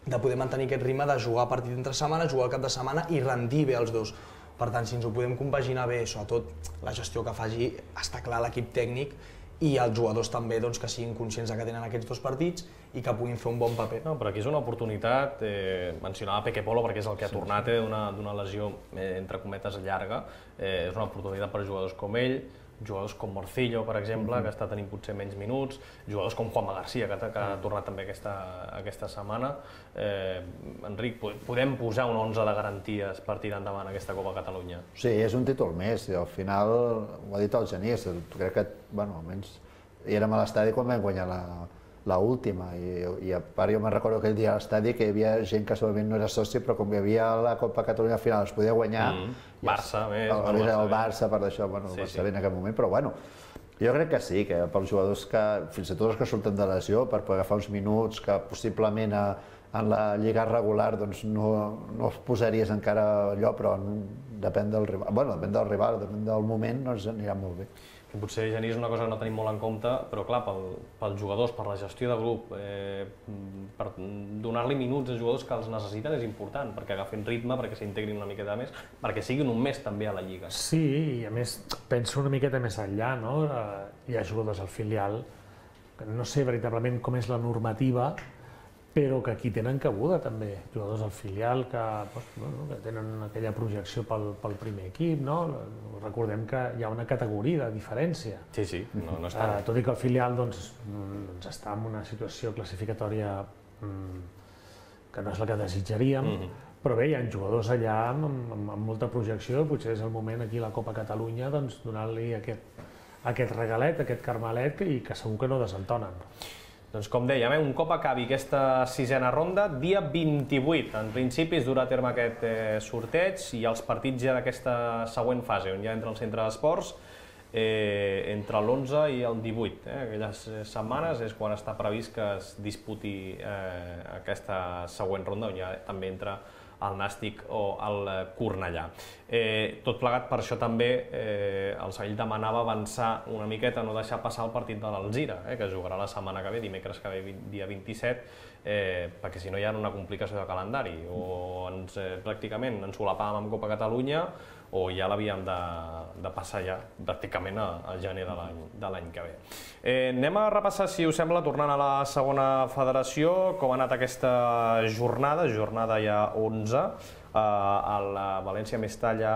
de poder mantenir aquest ritme de jugar partit entre setmana, jugar al cap de setmana i rendir bé els dos. Per tant, si ens ho podem compaginar bé, sobretot la gestió que faci, està clar l'equip tècnic i els jugadors també que siguin conscients que tenen aquests 2 partits i que puguin fer un bon paper. Però aquí és una oportunitat, mencionava Peque Polo perquè és el que ha tornat d'una lesió, entre cometes, llarga, és una oportunitat per jugadors com ell, jugadors com Morcillo, per exemple, que està tenint potser menys minuts, jugadors com Juanma García, que ha tornat també aquesta setmana. Enric, podem posar un 11 de garanties per tirar endavant aquesta Copa Catalunya? Sí, és un títol més, i al final, ho ha dit el Genís, crec que, almenys, érem a l'estadi quan vam guanyar l'última, i a part jo me'n recordo aquell dia a l'estadi que hi havia gent que segurament no era soci, però com hi havia la Copa Catalunya al final es podia guanyar, Barça més, el Barça per això, el Barça bé en aquell moment, però jo crec que sí, que pels jugadors que, fins i tot els que surten de lesió, per poder agafar uns minuts que possiblement en la lliga regular no els posaries encara allò, però depèn del rival, depèn del moment, ens anirà molt bé. Potser, Genís, és una cosa que no tenim molt en compte, però clar, pels jugadors, per la gestió de grup, per donar-li minuts als jugadors que els necessiten és important, perquè agafin ritme, perquè s'integrin una miqueta més, perquè siguin un mes també a la Lliga. Sí, i a més penso una miqueta més enllà, hi ha jugadors al filial, que no sé veritablement com és la normativa, però que aquí tenen cabuda també, jugadors al filial que tenen aquella projecció pel primer equip, recordem que hi ha una categoria de diferència. Sí, no està. Tot i que el filial està en una situació classificatòria que no és la que desitjaríem, però bé, hi ha jugadors allà amb molta projecció, potser és el moment aquí a la Copa Catalunya donar-li aquest regalet, aquest carmelet, i que segur que no desentonen. Doncs com dèiem, un cop acabi aquesta 6a ronda, dia 28, en principi es durà a terme aquest sorteig i els partits ja d'aquesta següent fase, on ja entra el centre d'esports, entre l'11 i el 18. Aquelles setmanes és quan està previst que es disputi aquesta següent ronda, on ja també entra el Nàstic o el Cornellà. Tot plegat, per això també el Sevilla demanava avançar una miqueta, no deixar passar el partit de l'Alzira, que es jugarà la setmana que ve, dimecres que ve, dia 27, perquè si no hi ha una complicació de calendari, o pràcticament ens solapàvem amb Copa Catalunya, o ja l'havíem de passar ja pràcticament al gener de l'any que ve. Anem a repassar, si us sembla, tornant a la segona federació, com ha anat aquesta jornada ja 11. El València Mestalla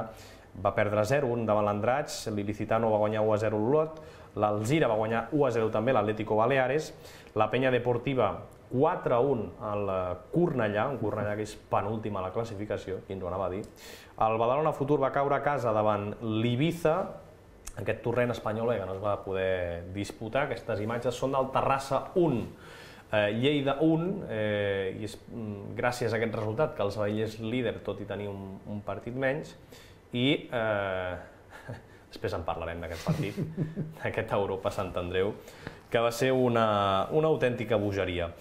va perdre 0-1 davant l'Andratx, l'Ilicitano va guanyar 1-0 l'Olot, l'Alzira va guanyar 1-0 també l'Atlético Baleares, la Penya Deportiva 4-1 al Cornellà, un Cornellà que és penúltim a la classificació, qui ens ho anava a dir. El Badalona Futur va caure a casa davant l'Ibiza, aquest torrent espanyol que no es va poder disputar. Aquestes imatges són del Terrassa 1, Lleida 1, i és gràcies a aquest resultat que el Sabadell és líder, tot i tenir un partit menys, i després en parlarem d'aquest partit, d'aquest Europa Sant Andreu, que va ser una autèntica bogeria.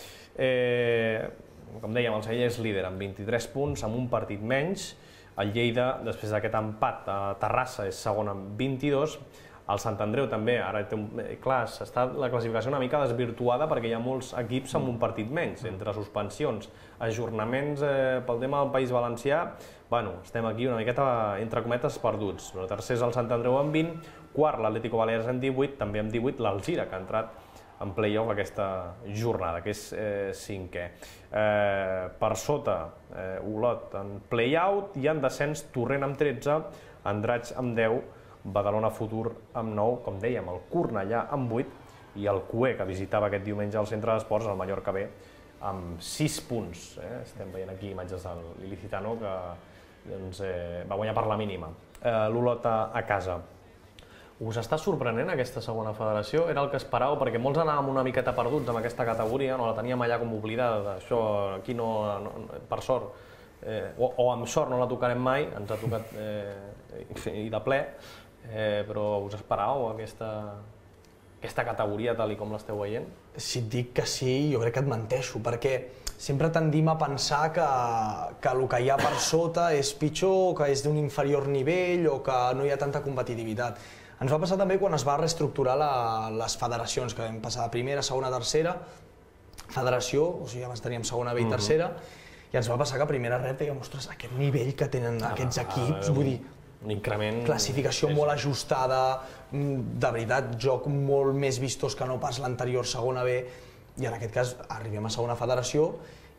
Com dèiem, el Sevilla és líder amb 23 punts, amb un partit menys. El Lleida, després d'aquest empat a Terrassa, és segon amb 22. El Sant Andreu també, ara clar, està la classificació una mica desvirtuada perquè hi ha molts equips amb un partit menys, entre suspensions, ajornaments pel tema del País Valencià, bueno, estem aquí una miqueta, entre cometes, perduts. El tercer és el Sant Andreu amb 20, quart l'Atlético Balears amb 18, també amb 18 l'Alzira, que ha entrat en play-off aquesta jornada, que és cinquè. Per sota, Olot en play-out i en descens Torrent amb 13, Andratx amb 10, Badalona Futur amb 9, com dèiem, el Cornellà amb 8 i el CUE, que visitava aquest diumenge al Centre d'Esports, el Mallorca B, amb 6 punts. Estem veient aquí imatges de l'Ilicitano, que va guanyar per la mínima. L'Olot a casa. Us està sorprenent aquesta segona federació? Era el que esperàveu? Perquè molts anàvem una miqueta perduts amb aquesta categoria, la teníem allà com oblidada, això aquí no, per sort, o amb sort no la tocarem mai, ens ha tocat i de ple, però us esperàveu aquesta categoria tal com l'esteu veient? Si et dic que sí, jo crec que et menteixo, perquè sempre tendim a pensar que el que hi ha per sota és pitjor, que és d'un inferior nivell o que no hi ha tanta competitivitat. Ens va passar també quan es va reestructurar les federacions, que vam passar de primera, segona, tercera, federació, o sigui, abans teníem segona B i tercera, i ens va passar que a primera rep dèiem, ostres, aquest nivell que tenen aquests equips, vull dir, un increment... Classificació molt ajustada, de veritat, joc molt més vistós que no pas l'anterior segona B, i en aquest cas arribem a segona federació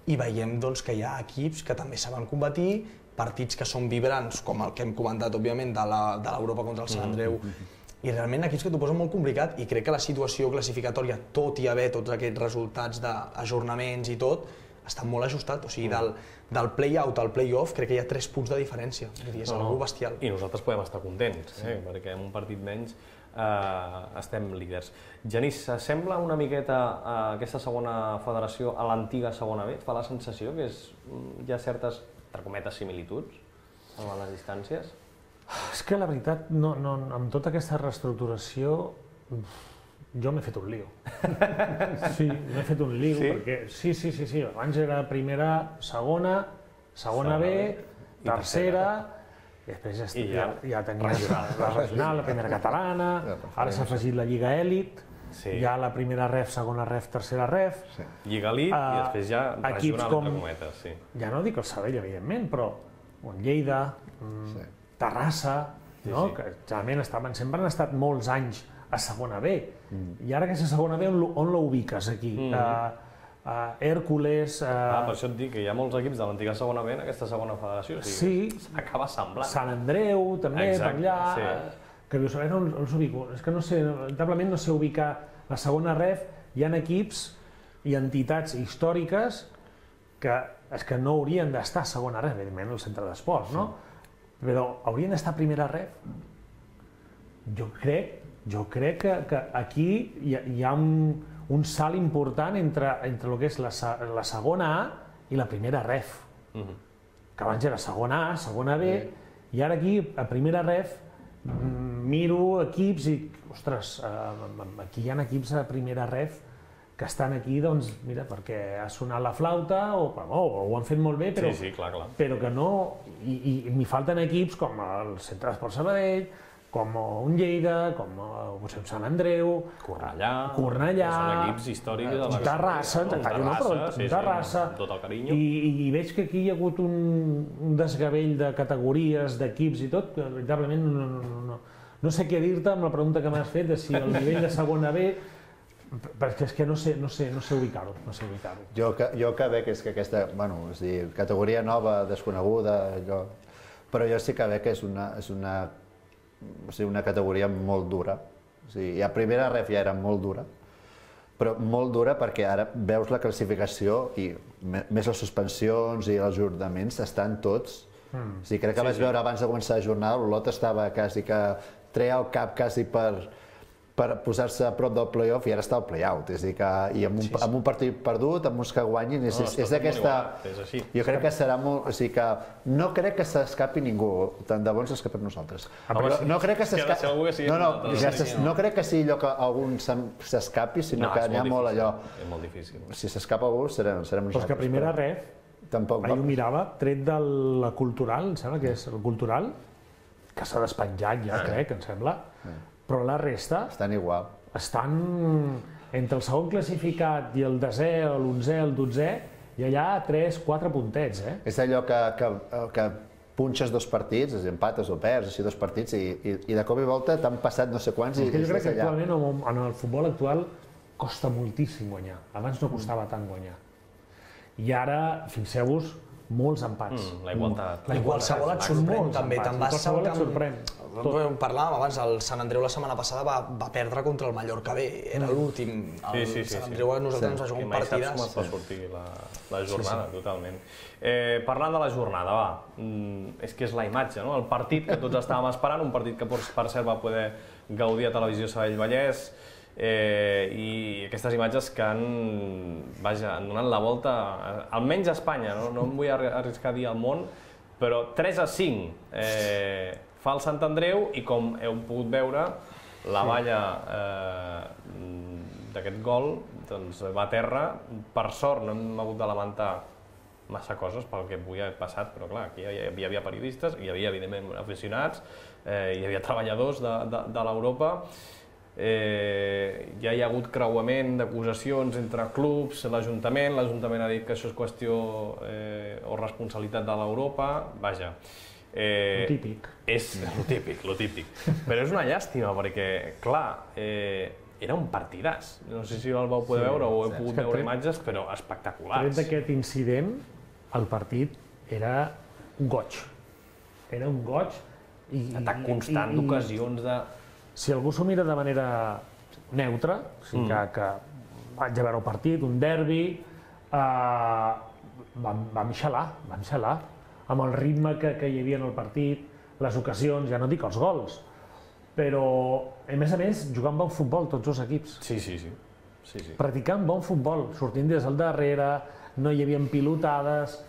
i veiem que hi ha equips que també saben competir, partits que són vibrants, com el que hem comentat, òbviament, de l'Europa contra el Sant Andreu, i realment equips que t'ho posen molt complicat, i crec que la situació classificatòria, tot i haver tots aquests resultats d'ajornaments i tot, està molt ajustat, o sigui, del play-out al play-off crec que hi ha 3 punts de diferència, és algo bestial. I nosaltres podem estar contents, perquè amb un partit menys estem líders. Genís, s'assembla una miqueta aquesta segona federació a l'antiga segona B? Et fa la sensació que hi ha certes, entre cometes, similituds a les distàncies? És que la veritat, amb tota aquesta reestructuració, jo m'he fet un lío. Sí, m'he fet un lío, perquè sí, abans era primera, segona B, tercera, i després ja tenia la regional, la primera catalana, ara s'ha afegit la Lliga Elit, ja la primera ref, segona ref, tercera ref. Lliga Elit i després ja regional, entre cometes, sí. Ja no dic el Sabadell, evidentment, però Lleida, Terrassa, que generalment sempre han estat molts anys a segona B, i ara aquesta segona B on la ubiques aquí? Hèrcules... Per això et dic que hi ha molts equips de l'antiga segona B en aquesta segona federació, sí, acaba semblant. Sant Andreu també, per allà, que dius, a veure on els ubico, és que no sé, lamentablement no sé ubicar la segona ref, hi ha equips i entitats històriques que no haurien d'estar a segona ref, evidentment el centre d'esports, no? Però haurien d'estar a primera ref? Jo crec que aquí hi ha un salt important entre el que és la segona A i la primera ref. Que abans era segona A, segona B, i ara aquí, a primera ref, miro equips i, ostres, aquí hi ha equips a primera ref que estan aquí, doncs, mira, perquè ha sonat la flauta o ho han fet molt bé, però que no... I m'hi falten equips com el Centre d'Esports Sabadell, com un Lleida, com un Sant Andreu, Cornellà, són equips històrics, Terrassa, tot el carinyo. I veig que aquí hi ha hagut un desgavell de categories, d'equips i tot, que veritablement no sé què dir-te amb la pregunta que m'has fet de si el nivell de segona B, perquè és que no sé ubicar-ho. Jo que veig és que aquesta, categoria nova, desconeguda, però jo sí que veig que és una categoria molt dura. A primera ref ja era molt dura, però molt dura perquè ara veus la classificació i més les suspensions i els ajornaments estan tots. Crec que vaig veure abans de començar la jornada, l'Olot estava quasi que treia el cap quasi per posar-se a prop del play-off i ara està al play-out, és a dir que amb un partit perdut, amb uns que guanyin, és d'aquesta... Jo crec que serà molt... O sigui que no crec que s'escapi ningú, tant de bo ens escapem nosaltres. No crec que s'escapi... No crec que sigui allò que algun s'escapi, sinó que n'hi ha molt allò... És molt difícil. Si s'escapa algú, serem nosaltres. Però és que primera ref, ahir ho mirava, tret de la cultural, em sembla que és el cultural, que s'ha despenjat ja, crec, em sembla, però la resta... Estan igual. Estan entre el segon classificat i el desè, l'11è, el 12è, i allà 3-4 puntets, eh? És allò que punxes dos partits, empates o perds, així dos partits, i de cop i volta t'han passat no sé quants i jo crec que allà. actualment en el futbol actual costa moltíssim guanyar. Abans no costava tant guanyar. I ara, fixeu-vos, molts empats. La igualtat. I qualsevol et sorprèn també. Te'n vas al camp... sorprèn. Parlàvem abans, el Sant Andreu la setmana passada va perdre contra el Mallorca B, era l'últim. El Sant Andreu a nosaltres ens va jugar un partidàs. I mai saps com et va sortir la jornada, totalment. Parlant de la jornada, és que és la imatge, no? El partit que tots estàvem esperant, un partit que per cert va poder gaudir a Televisió Sabadell-Vallès, i aquestes imatges que han donat la volta, almenys a Espanya, no em vull arriscar a dir al món, però 3-5 fa el Sant Andreu i com heu pogut veure, la valla d'aquest gol va a terra. Per sort no hem hagut de lamentar massa coses pel que podia haver passat, però clar, aquí hi havia periodistes, hi havia evidentment aficionats, hi havia treballadors de l'Europa. Ja hi ha hagut creuament d'acusacions entre clubs, l'Ajuntament ha dit que això és qüestió o responsabilitat de l'Europa, vaja. Lo típic. És lo típic. Però és una llàstima perquè, clar, era un partidàs. No sé si el vau poder veure o heu pogut veure imatges, però espectaculars. Tret d'aquest incident, el partit era un goig. Era un goig. Atac constant d'ocasions de... Si algú s'ho mira de manera neutra, o sigui que vaig a veure el partit, un derbi, vam xalar, amb el ritme que hi havia en el partit, les ocasions, ja no dic els gols, però a més jugant bon futbol tots els equips. Sí. Practicant bon futbol, sortint des del darrere, no hi havia pilotades,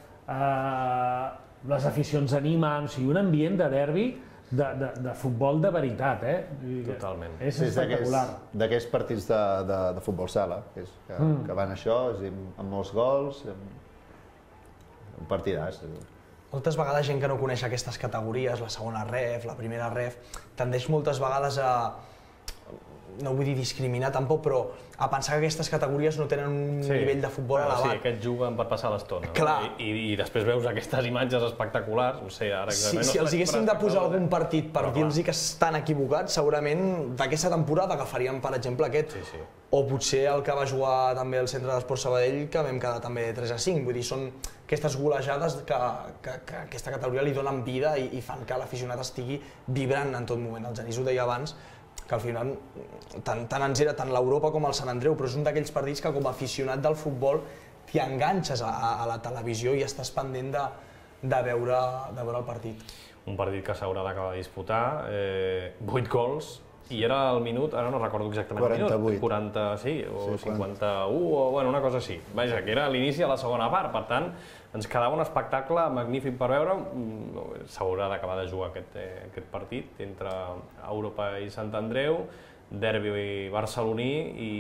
les aficions animant, o sigui, un ambient de derbi de futbol de veritat, Totalment. És espectacular. D'aquests partits de futbol sala, que van això, amb molts gols, un partidàs. Moltes vegades gent que no coneix aquestes categories, la segona ref, la primera ref, tendeix moltes vegades a, no vull dir discriminar tampoc, però a pensar que aquestes categories no tenen un nivell de futbol elevat. Sí, aquests juguen per passar l'estona. I després veus aquestes imatges espectaculars, no sé, ara exactament... Si els haguéssim de posar algun partit per dir-los que estan equivocats, segurament d'aquesta temporada agafaríem, per exemple, aquest. O potser el que va jugar també el Centre d'Esport Sabadell, que vam quedar també 3-5. Vull dir, són aquestes golejades que aquesta categoria li donen vida i fan que l'aficionat estigui vibrant en tot moment. El Genís ho deia abans, que al final tant ens era tant l'Europa com el Sant Andreu, però és un d'aquells partits que com a aficionat del futbol t'hi enganxes a la televisió i estàs pendent de veure el partit. Un partit que s'haurà d'acabar de disputar, 8 gols, i era el minut, ara no recordo exactament el minut, 40, sí, o 51, o bueno, una cosa així. Vaja, que era l'inici de la segona part, per tant, ens quedava un espectacle magnífic per veure. S'haurà d'acabar de jugar aquest partit entre Europa i Sant Andreu, derbi barceloní i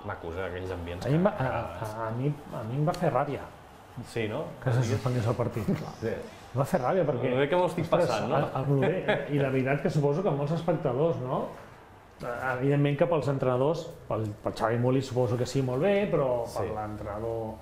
macos, aquells ambients. A mi em va fer ràbia. Sí, no? Que se suspengués el partit. Em va fer ràbia perquè... Bé que m'ho estic passant, no? I la veritat que suposo que molts espectadors, no? Evidentment que pels entrenadors, pel Xavi Molí suposo que sí, molt bé, però per l'entrenador,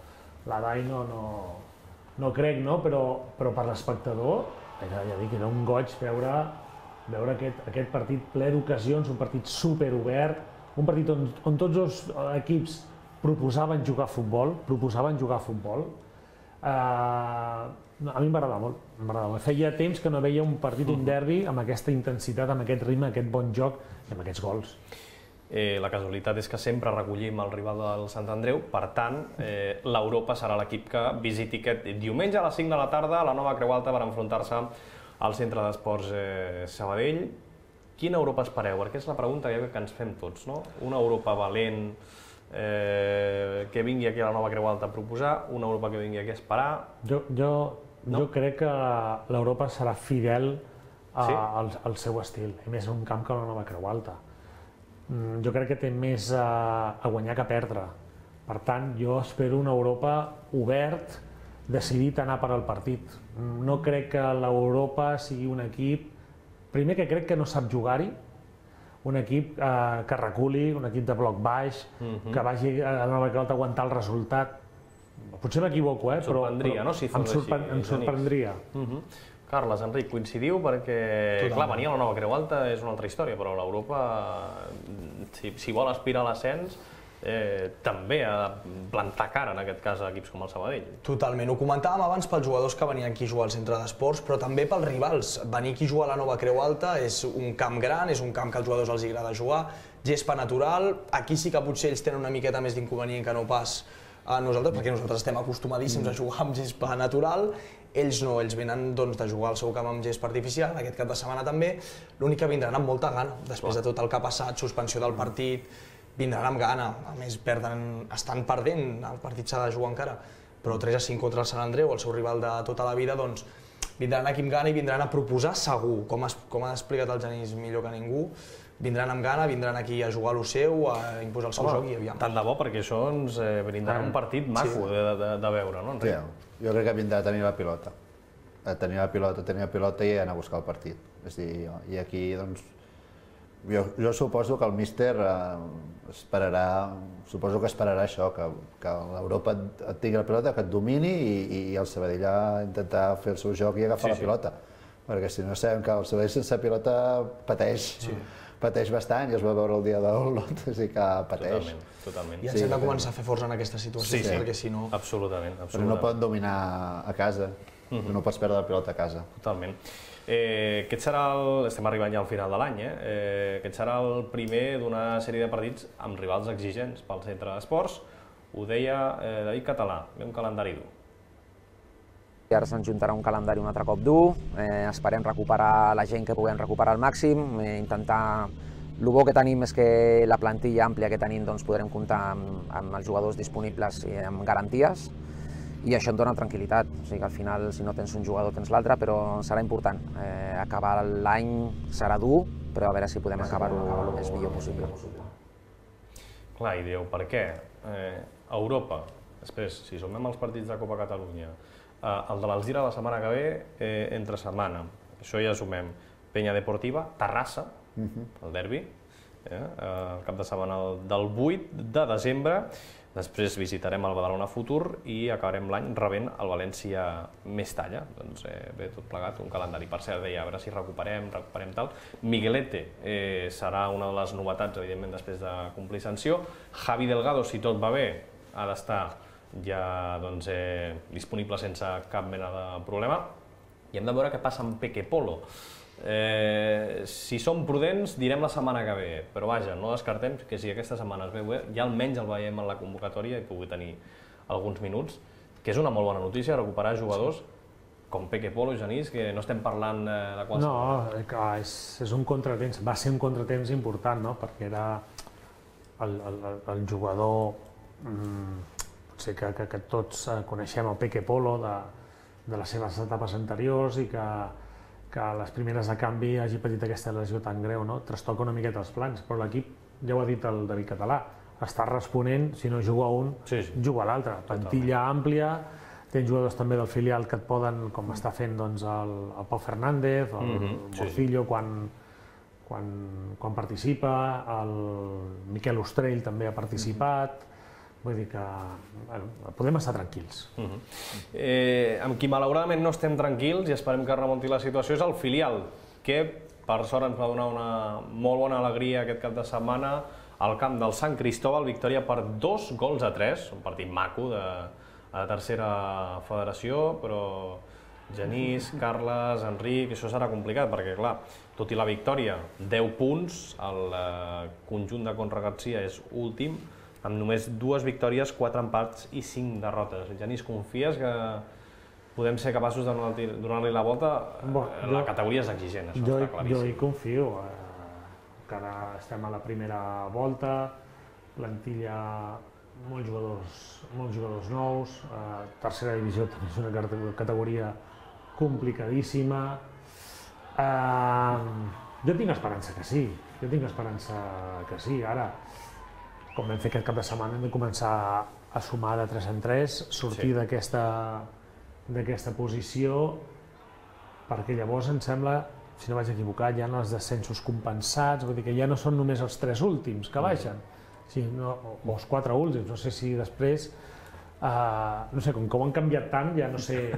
la Dai no crec, no? Però per l'espectador, ja dic, era un goig veure aquest partit ple d'ocasions, un partit superobert, un partit on tots els equips proposaven jugar a futbol. A mi m'agradava molt. Feia temps que no veia un partit, un derbi, amb aquesta intensitat, amb aquest ritme, aquest bon joc i amb aquests gols. La casualitat és que sempre recollim el rival del Sant Andreu, per tant, l'Europa serà l'equip que visiti aquest diumenge a les 5 de la tarda a la Nova Creu Alta per enfrontar-se al Centre d'Esports Sabadell. quina Europa espereu? Perquè és la pregunta que ens fem tots, no? Una Europa valent, que vingui aquí a la Nova Creu Alta a proposar, una Europa que vingui aquí a esperar... Jo crec que l'Europa serà fidel al seu estil, i més un camp que la Nova Creu Alta. Jo crec que té més a guanyar que a perdre. Per tant, jo espero una Europa obert, decidit a anar per al partit. No crec que l'Europa sigui un equip... Primer que crec que no sap jugar-hi, un equip que reculi, un equip de bloc baix, que vagi a la Nova Creu Alta a aguantar el resultat. Potser m'equivoco, però em sorprendria. Carles, Enric, coincidiu? Perquè, clar, venir a la Nova Creu Alta és una altra història, però l'Europa, si vol aspirar a l'ascens, també ha de plantar cara, en aquest cas, a equips com el Sabadell. Totalment. Ho comentàvem abans pels jugadors que venien aquí a jugar al centre d'esports, però també pels rivals. Venir aquí a jugar a la Nova Creu Alta és un camp gran, és un camp que als jugadors els agrada jugar, gespa natural. Aquí sí que potser ells tenen una miqueta més d'inconvenient que no pas a nosaltres, perquè nosaltres estem acostumadíssims a jugar amb gespa natural. Ells no, ells venen de jugar al seu camp amb gespa artificial, aquest cap de setmana també. L'únic que vindran amb molta gana, després de tot el que ha passat, suspensió del partit, vindran amb gana. A més, estan perdent, el partit s'ha de jugar encara, però 3-5 contra el Sant Andreu, el seu rival de tota la vida, doncs vindran aquí amb gana i vindran a proposar segur, com ha explicat el Genís millor que ningú. Vindran amb gana, vindran aquí a jugar a lo seu, a imposar el seu joc i aviam. Tant de bo, perquè això ens brindarà un partit maco de veure, no, Enric? Jo crec que vindrà a tenir la pilota. A tenir la pilota i anar a buscar el partit. És a dir, i aquí, doncs, jo suposo que el míster suposo que esperarà això, que l'Europa et tingui la pilota, que et domini i el Sabadell a intentar fer el seu joc i agafar la pilota. Perquè si no sabem que el Sabadell sense pilota pateix bastant, ja es va veure el dia del lot, així que pateix. Totalment. I ens hem de començar a fer força en aquesta situació, perquè si no... Absolutament. Però no poden dominar a casa, no pots perdre la pilota a casa. Totalment. Estem arribant ja al final de l'any, aquest serà el primer d'una sèrie de partits amb rivals exigents pel centre d'esports. Ho deia David Català, ve un calendari dur. I ara se'ns juntarà un calendari un altre cop dur, esperem recuperar la gent que puguem recuperar al màxim, intentar... El bo que tenim és que la plantilla àmplia que tenim podrem comptar amb els jugadors disponibles i amb garanties, i això em dona tranquil·litat. O sigui que al final, si no tens un jugador, tens l'altre, però serà important. Acabar l'any serà dur, però a veure si podem acabar-ho el més millor possible. Clar, i dieu, per què? Europa, després, si sumem els partits de Copa Catalunya, el de l'Alzira la setmana que ve, entre setmana, això ja sumem, Penya Deportiva, Terrassa, el derbi, el cap de setmana del 8 de desembre, després visitarem el Badalona Futur i acabarem l'any rebent el València Mestalla. Doncs ve tot plegat, un calendari. Per cert, deia, a veure si recuperem tal. Miguelete serà una de les novetats, evidentment, després de complir sanció. Javi Delgado, si tot va bé, ha d'estar ja disponible sense cap mena de problema. I hem de veure què passa amb Peque Polo. Si som prudents, direm la setmana que ve, però vaja, no descartem que si aquesta setmana es veu bé, ja almenys el veiem en la convocatòria i pugui tenir alguns minuts, que és una molt bona notícia, recuperar jugadors com Peque Polo, Genís, que no estem parlant de qualsevol. No, és un contratemps, va ser un contratemps important, perquè era el jugador, potser que tots coneixem el Peque Polo de les seves etapes anteriors i que a les primeres de canvi hagi patit aquesta lesió tan greu, trastoca una miqueta els plans, però l'equip, ja ho ha dit el David Català, està responent, si no juga un, juga l'altre. Plantilla àmplia, tens jugadors també del filial que et poden, com està fent el Pau Fernández, el Morcillo quan participa, el Miquel Ostrell també ha participat. Vull dir que podem estar tranquils. Amb qui malauradament no estem tranquils i esperem que remunti la situació és el filial, que per sort ens va donar una molt bona alegria aquest cap de setmana al camp del Sant Cristóbal, victòria per 2-3, un partit maco de la tercera federació, però Genís, Carles, Enric, això serà complicat perquè, clar, tot i la victòria, 10 punts, el conjunt de Conra Garcia és últim, amb només 2 victòries, 4 empats i 5 derrotes. Genís, confies que podem ser capaços de donar-li la volta? La categoria és exigent, això està claríssim. Jo hi confio. que ara estem a la primera volta, plantilla molts jugadors nous, tercera divisió també és una categoria complicadíssima. Jo tinc esperança que sí, ara, com vam fer aquest cap de setmana, hem de començar a sumar de 3 en 3, sortir d'aquesta posició, perquè llavors em sembla, si no vaig equivocar, ja en els descensos compensats, vull dir que ja no són només els 3 últims que baixen, o els 4 últims, no sé si després, no sé, com que ho han canviat tant, ja no sé...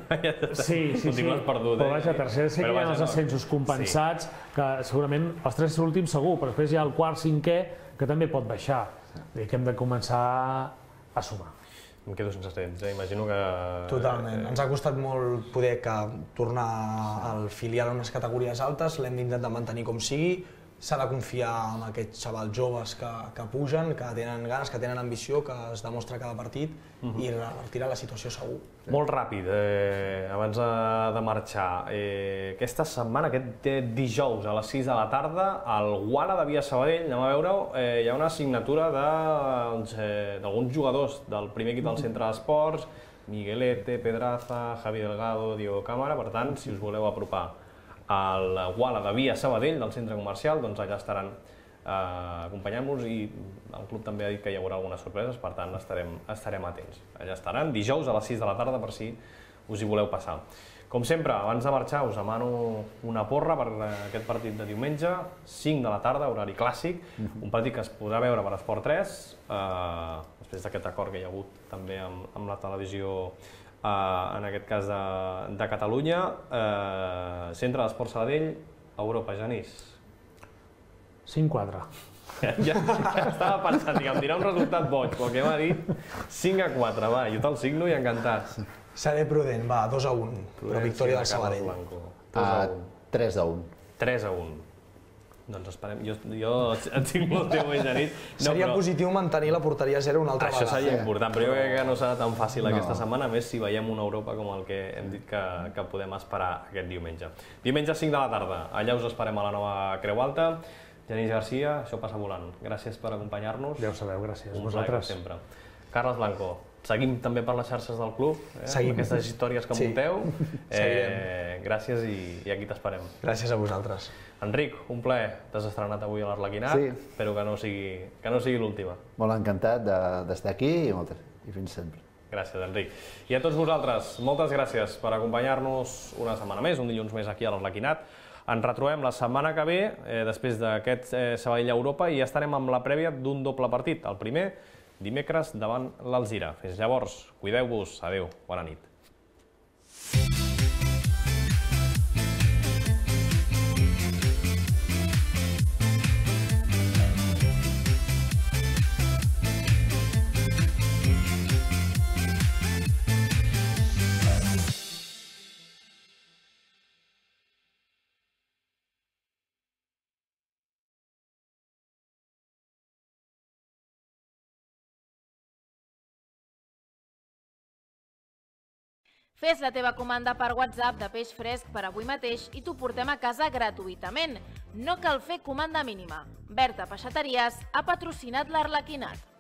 Sí, però vaja, tercera sé que hi ha els ascensos compensats, que segurament els 3 últims segur, però després hi ha el quart, cinquè, que també pot baixar. Vull dir que hem de començar a sumar. Em quedo sense temps, imagino que... Totalment. Ens ha costat molt poder tornar al filial a unes categories altes, l'hem d'intentar mantenir com sigui, s'ha de confiar en aquests xavals joves que pugen, que tenen ganes, que tenen ambició, que es demostra cada partit i revertirà la situació segur. Molt ràpid, abans de marxar, aquesta setmana, aquest dijous a les 6 de la tarda, al Guala de Via Sabadell, anem a veure-ho, hi ha una signatura d'alguns jugadors del primer equip del centre d'esports, Miguelete, Pedraza, Javi Delgado, Diego Cámara, per tant, si us voleu apropar al Guala de Via Sabadell, del centre comercial, doncs allà estaran acompanyant-nos i el club també ha dit que hi haurà algunes sorpreses, per tant estarem atents. Allà estaran, dijous a les 6 de la tarda, per si us hi voleu passar. Com sempre, abans de marxar us demano una porra per aquest partit de diumenge, 5 de la tarda, horari clàssic, un partit que es podrà veure per Esport 3, després d'aquest acord que hi ha hagut també amb la televisió en aquest cas de Catalunya, Centre d'Esport Sabadell, Europa, Genís. 5-4. Ja estava pensant, em dirà un resultat boig, però que m'ha dit 5-4, va, jo te'l signo i encantat. Seré prudent, va, 2-1, però victòria del Sabadell. 3-1. 3-1. Doncs esperem, jo et tinc molt teu, Genís. Seria positiu mantenir la porteria a 0 una altra vegada. Això seria important, però jo crec que no serà tan fàcil aquesta setmana, a més si veiem una Europa com el que hem dit que podem esperar aquest diumenge. Diumenge 5 de la tarda, allà us esperem a la nova Creu Alta. Genís Garcia, això passa volant. Gràcies per acompanyar-nos. Ja ho sabeu, gràcies. Un plaer, com sempre. Carles Blanco, seguim també per les xarxes del club, amb aquestes històries que munteu. Gràcies i aquí t'esperem. Gràcies a vosaltres. Enric, un plaer. T'has estrenat avui a l'Arlequinat. Espero que no sigui l'última. Molt encantat d'estar aquí i fins sempre. Gràcies, Enric. I a tots vosaltres, moltes gràcies per acompanyar-nos una setmana més, un dilluns més aquí a l'Arlequinat. Ens retrobem la setmana que ve, després d'aquest Sabadell Europa, i ja estarem amb la prèvia d'un doble partit. El primer, dimecres, davant l'Alzira. Fins llavors, cuideu-vos. Adéu, bona nit. Fes la teva comanda per WhatsApp de peix fresc per avui mateix i t'ho portem a casa gratuïtament. No cal fer comanda mínima. Berta Peixateries ha patrocinat l'Arlequinat.